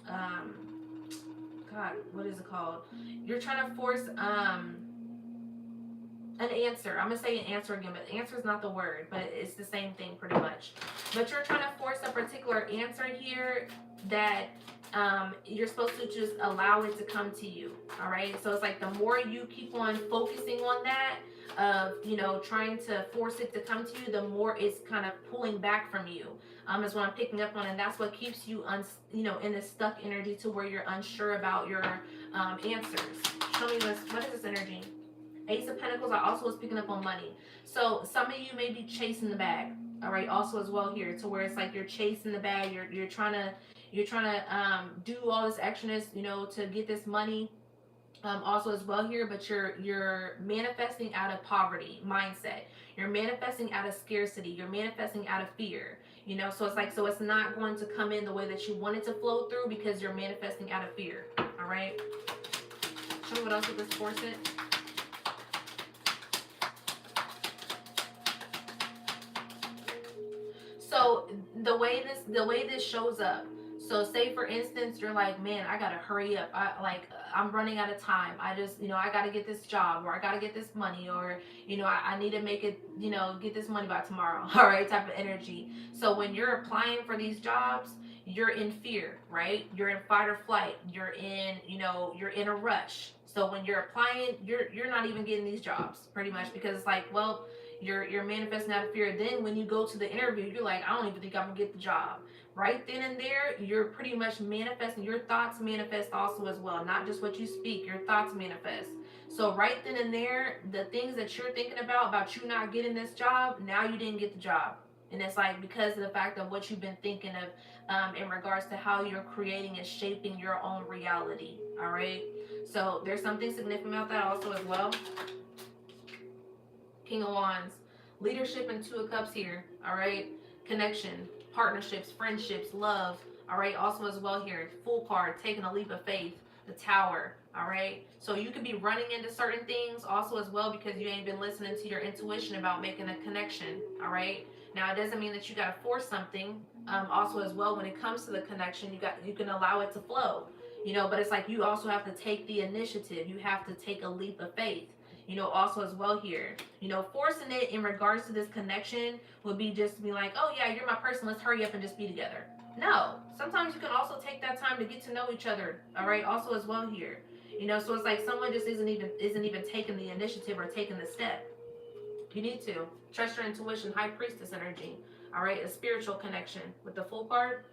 God, what is it called? You're trying to force an answer. I'm gonna say an answer again, but answer is not the word, but it's the same thing pretty much. But you're trying to force a particular answer here that you're supposed to just allow it to come to you. All right, so it's like the more you keep on focusing on that, you know, trying to force it to come to you, the more it's kind of pulling back from you. Is what I'm picking up on, and that's what keeps you in this stuck energy to where you're unsure about your answers. Show me what is this energy? Ace of Pentacles. I also was picking up on money. So some of you may be chasing the bag. All right, also as well here, to where it's like you're chasing the bag, you're trying to do all this extraness, to get this money, also as well here, but you're manifesting out of poverty mindset. You're manifesting out of scarcity. You're manifesting out of fear. So it's like, so it's not going to come in the way that you want it to flow through because you're manifesting out of fear. All right. Show me what else with this corset. So the way this shows up. So say for instance, you're like, man, I gotta hurry up. I'm running out of time. I just, I gotta get this job, or I gotta get this money, or I need to make it, get this money by tomorrow. All right, type of energy. So when you're applying for these jobs, you're in fear, right? You're in fight or flight. You're in, you're in a rush. So when you're applying, you're not even getting these jobs, pretty much, because it's like, well, you're manifesting out of fear. Then when you go to the interview, you're like, I don't even think I'm gonna get the job. Right then and there, you're pretty much manifesting. Your thoughts manifest also as well, not just what you speak. Your thoughts manifest. So right then and there, the things that you're thinking about you not getting this job, now you didn't get the job. And it's like because of the fact of what you've been thinking of, in regards to how you're creating and shaping your own reality. All right. So there's something significant about that also as well. King of Wands, leadership and Two of Cups here. All right. Connection, partnerships, friendships, love. All right. Also as well here, Full card, taking a leap of faith. The Tower. All right. So you could be running into certain things also as well because you ain't been listening to your intuition about making a connection. All right. Now it doesn't mean that you got to force something. Also as well, when it comes to the connection, you can allow it to flow. But it's like you also have to take the initiative. You have to take a leap of faith. Also as well here, forcing it in regards to this connection would be just to be like, oh yeah, you're my person, let's hurry up and just be together. No, sometimes you can also take that time to get to know each other. All right, also as well here, so it's like someone just isn't even taking the initiative or taking the step. You need to trust your intuition. High Priestess energy. All right, a spiritual connection with the Full card.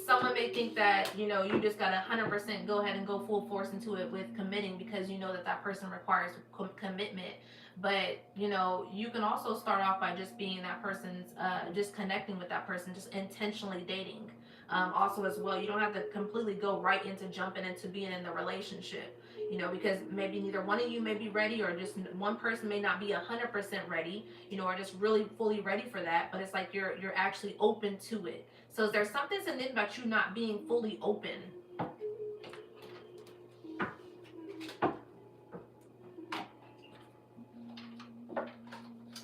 Someone may think that you just gotta 100% go ahead and go full force into it with committing because you know that person requires commitment. But you can also start off by just being that person's, just connecting with that person, just intentionally dating. Also as well, you don't have to completely go right into jumping into being in the relationship. Because maybe neither one of you may be ready, or just one person may not be 100% ready, or just really fully ready for that. But it's like you're actually open to it. So is there something significant about you not being fully open?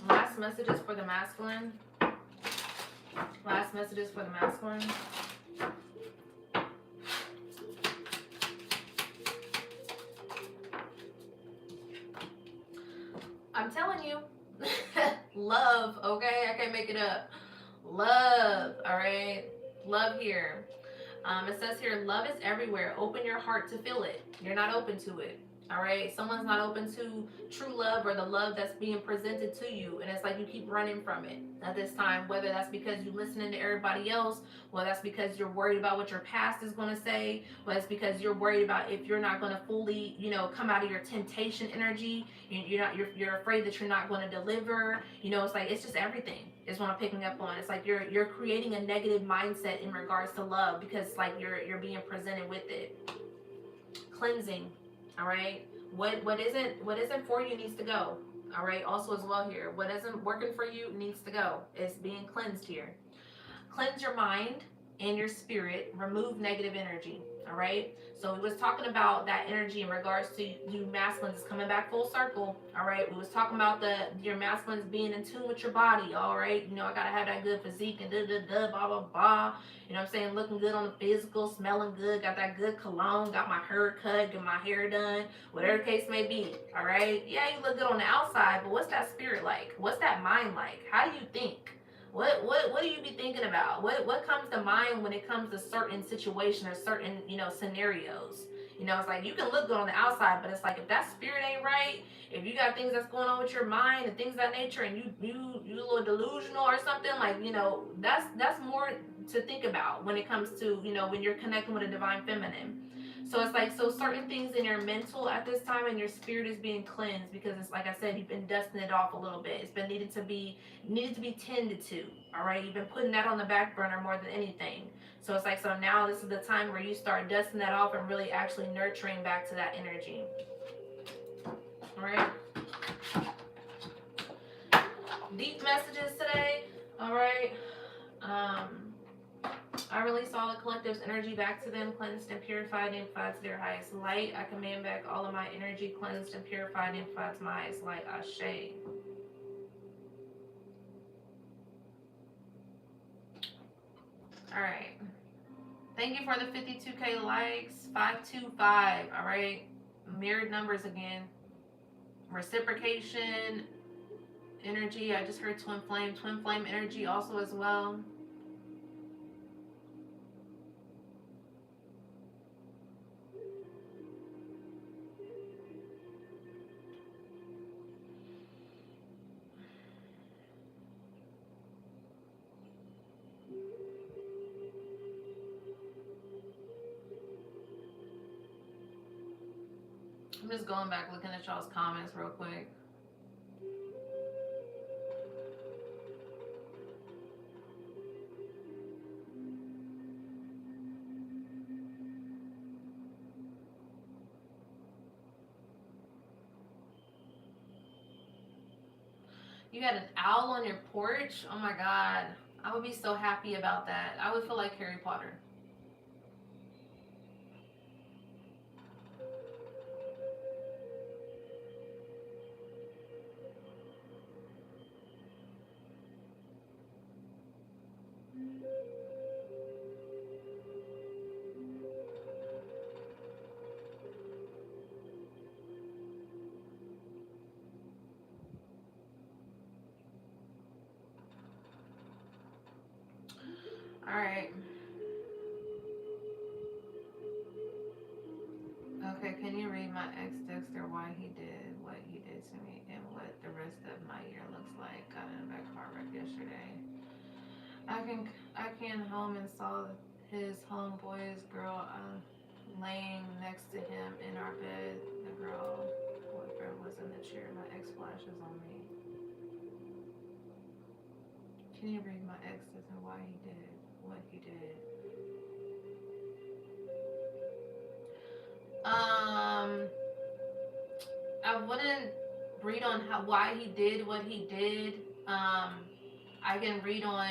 Last messages for the masculine. Last messages for the masculine. I'm telling you, love, okay? I can't make it up. Love, all right? Love here. It says here, love is everywhere. Open your heart to feel it. You're not open to it. All right, someone's not open to true love or the love that's being presented to you, and it's like you keep running from it at this time. Whether that's because you're listening to everybody else, whether that's because you're worried about what your past is going to say, whether it's because you're worried about if you're not going to fully, come out of your temptation energy. You're afraid that you're not going to deliver. It's like it's just everything is what I'm picking up on. It's like you're creating a negative mindset in regards to love because like you're being presented with it. Cleansing. All right, what isn't for you needs to go. All right, also as well here, what isn't working for you needs to go. It's being cleansed here. Cleanse your mind and your spirit. Remove negative energy. All right, so we was talking about that energy in regards to you masculines. It's coming back full circle. All right, we was talking about your masculines being in tune with your body. All right, I gotta have that good physique and blah blah blah. What I'm saying? Looking good on the physical, smelling good, got that good cologne, got my hair cut, get my hair done, whatever the case may be. All right, yeah, you look good on the outside, but what's that spirit like? What's that mind like? How do you think? What do you be thinking about? What comes to mind when it comes to certain situations or certain scenarios? It's like you can look good on the outside, but it's like if that spirit ain't right, if you got things that's going on with your mind and things of that nature, and you a little delusional or something, like that's more to think about when it comes to when you're connecting with a divine feminine. So it's like, so certain things in your mental at this time and your spirit is being cleansed, because it's like I said, you've been dusting it off a little bit. It's been needed to be tended to. All right, you've been putting that on the back burner more than anything. So it's like, so now this is the time where you start dusting that off and really actually nurturing back to that energy. All right. Deep messages today. All right. I release all the collective's energy back to them, cleansed and purified and amplified to their highest light. I command back all of my energy, cleansed and purified and amplified to my highest light. Ashe. All right. Thank you for the 52K likes. 525. All right. Mirrored numbers again. Reciprocation energy. I just heard twin flame. Twin flame energy also as well. I'm just going back looking at y'all's comments real quick. You had an owl on your porch? Oh my god. I would be so happy about that. I would feel like Harry Potter. Alright. Okay, can you read my ex Dexter why he did what he did to me and what the rest of my year looks like? Got in a bad car wreck yesterday. I came home and saw his homeboy's girl laying next to him in our bed. The girl boyfriend was in the chair. My ex flashes on me. Can you read my exes and why he did what he did? I wouldn't read on why he did what he did. I can read on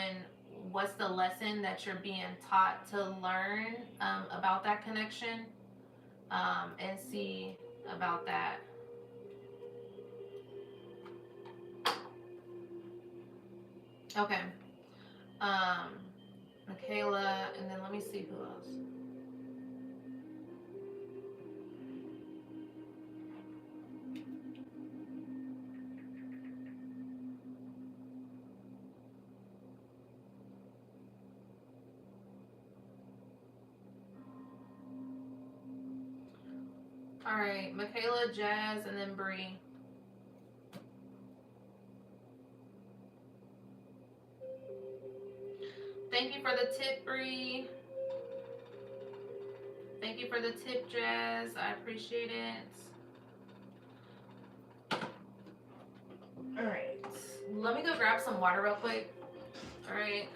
what's the lesson that you're being taught to learn about that connection, and see about that. Okay. Michaela, and then let me see who else. All right, Michaela, Jazz, and then Bree. Thank you for the tip, Bree. Thank you for the tip, Jazz. I appreciate it. All right, let me go grab some water real quick. All right.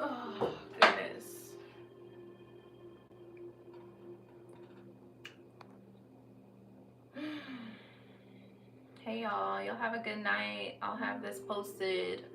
Oh, goodness. Hey y'all have a good night. I'll have this posted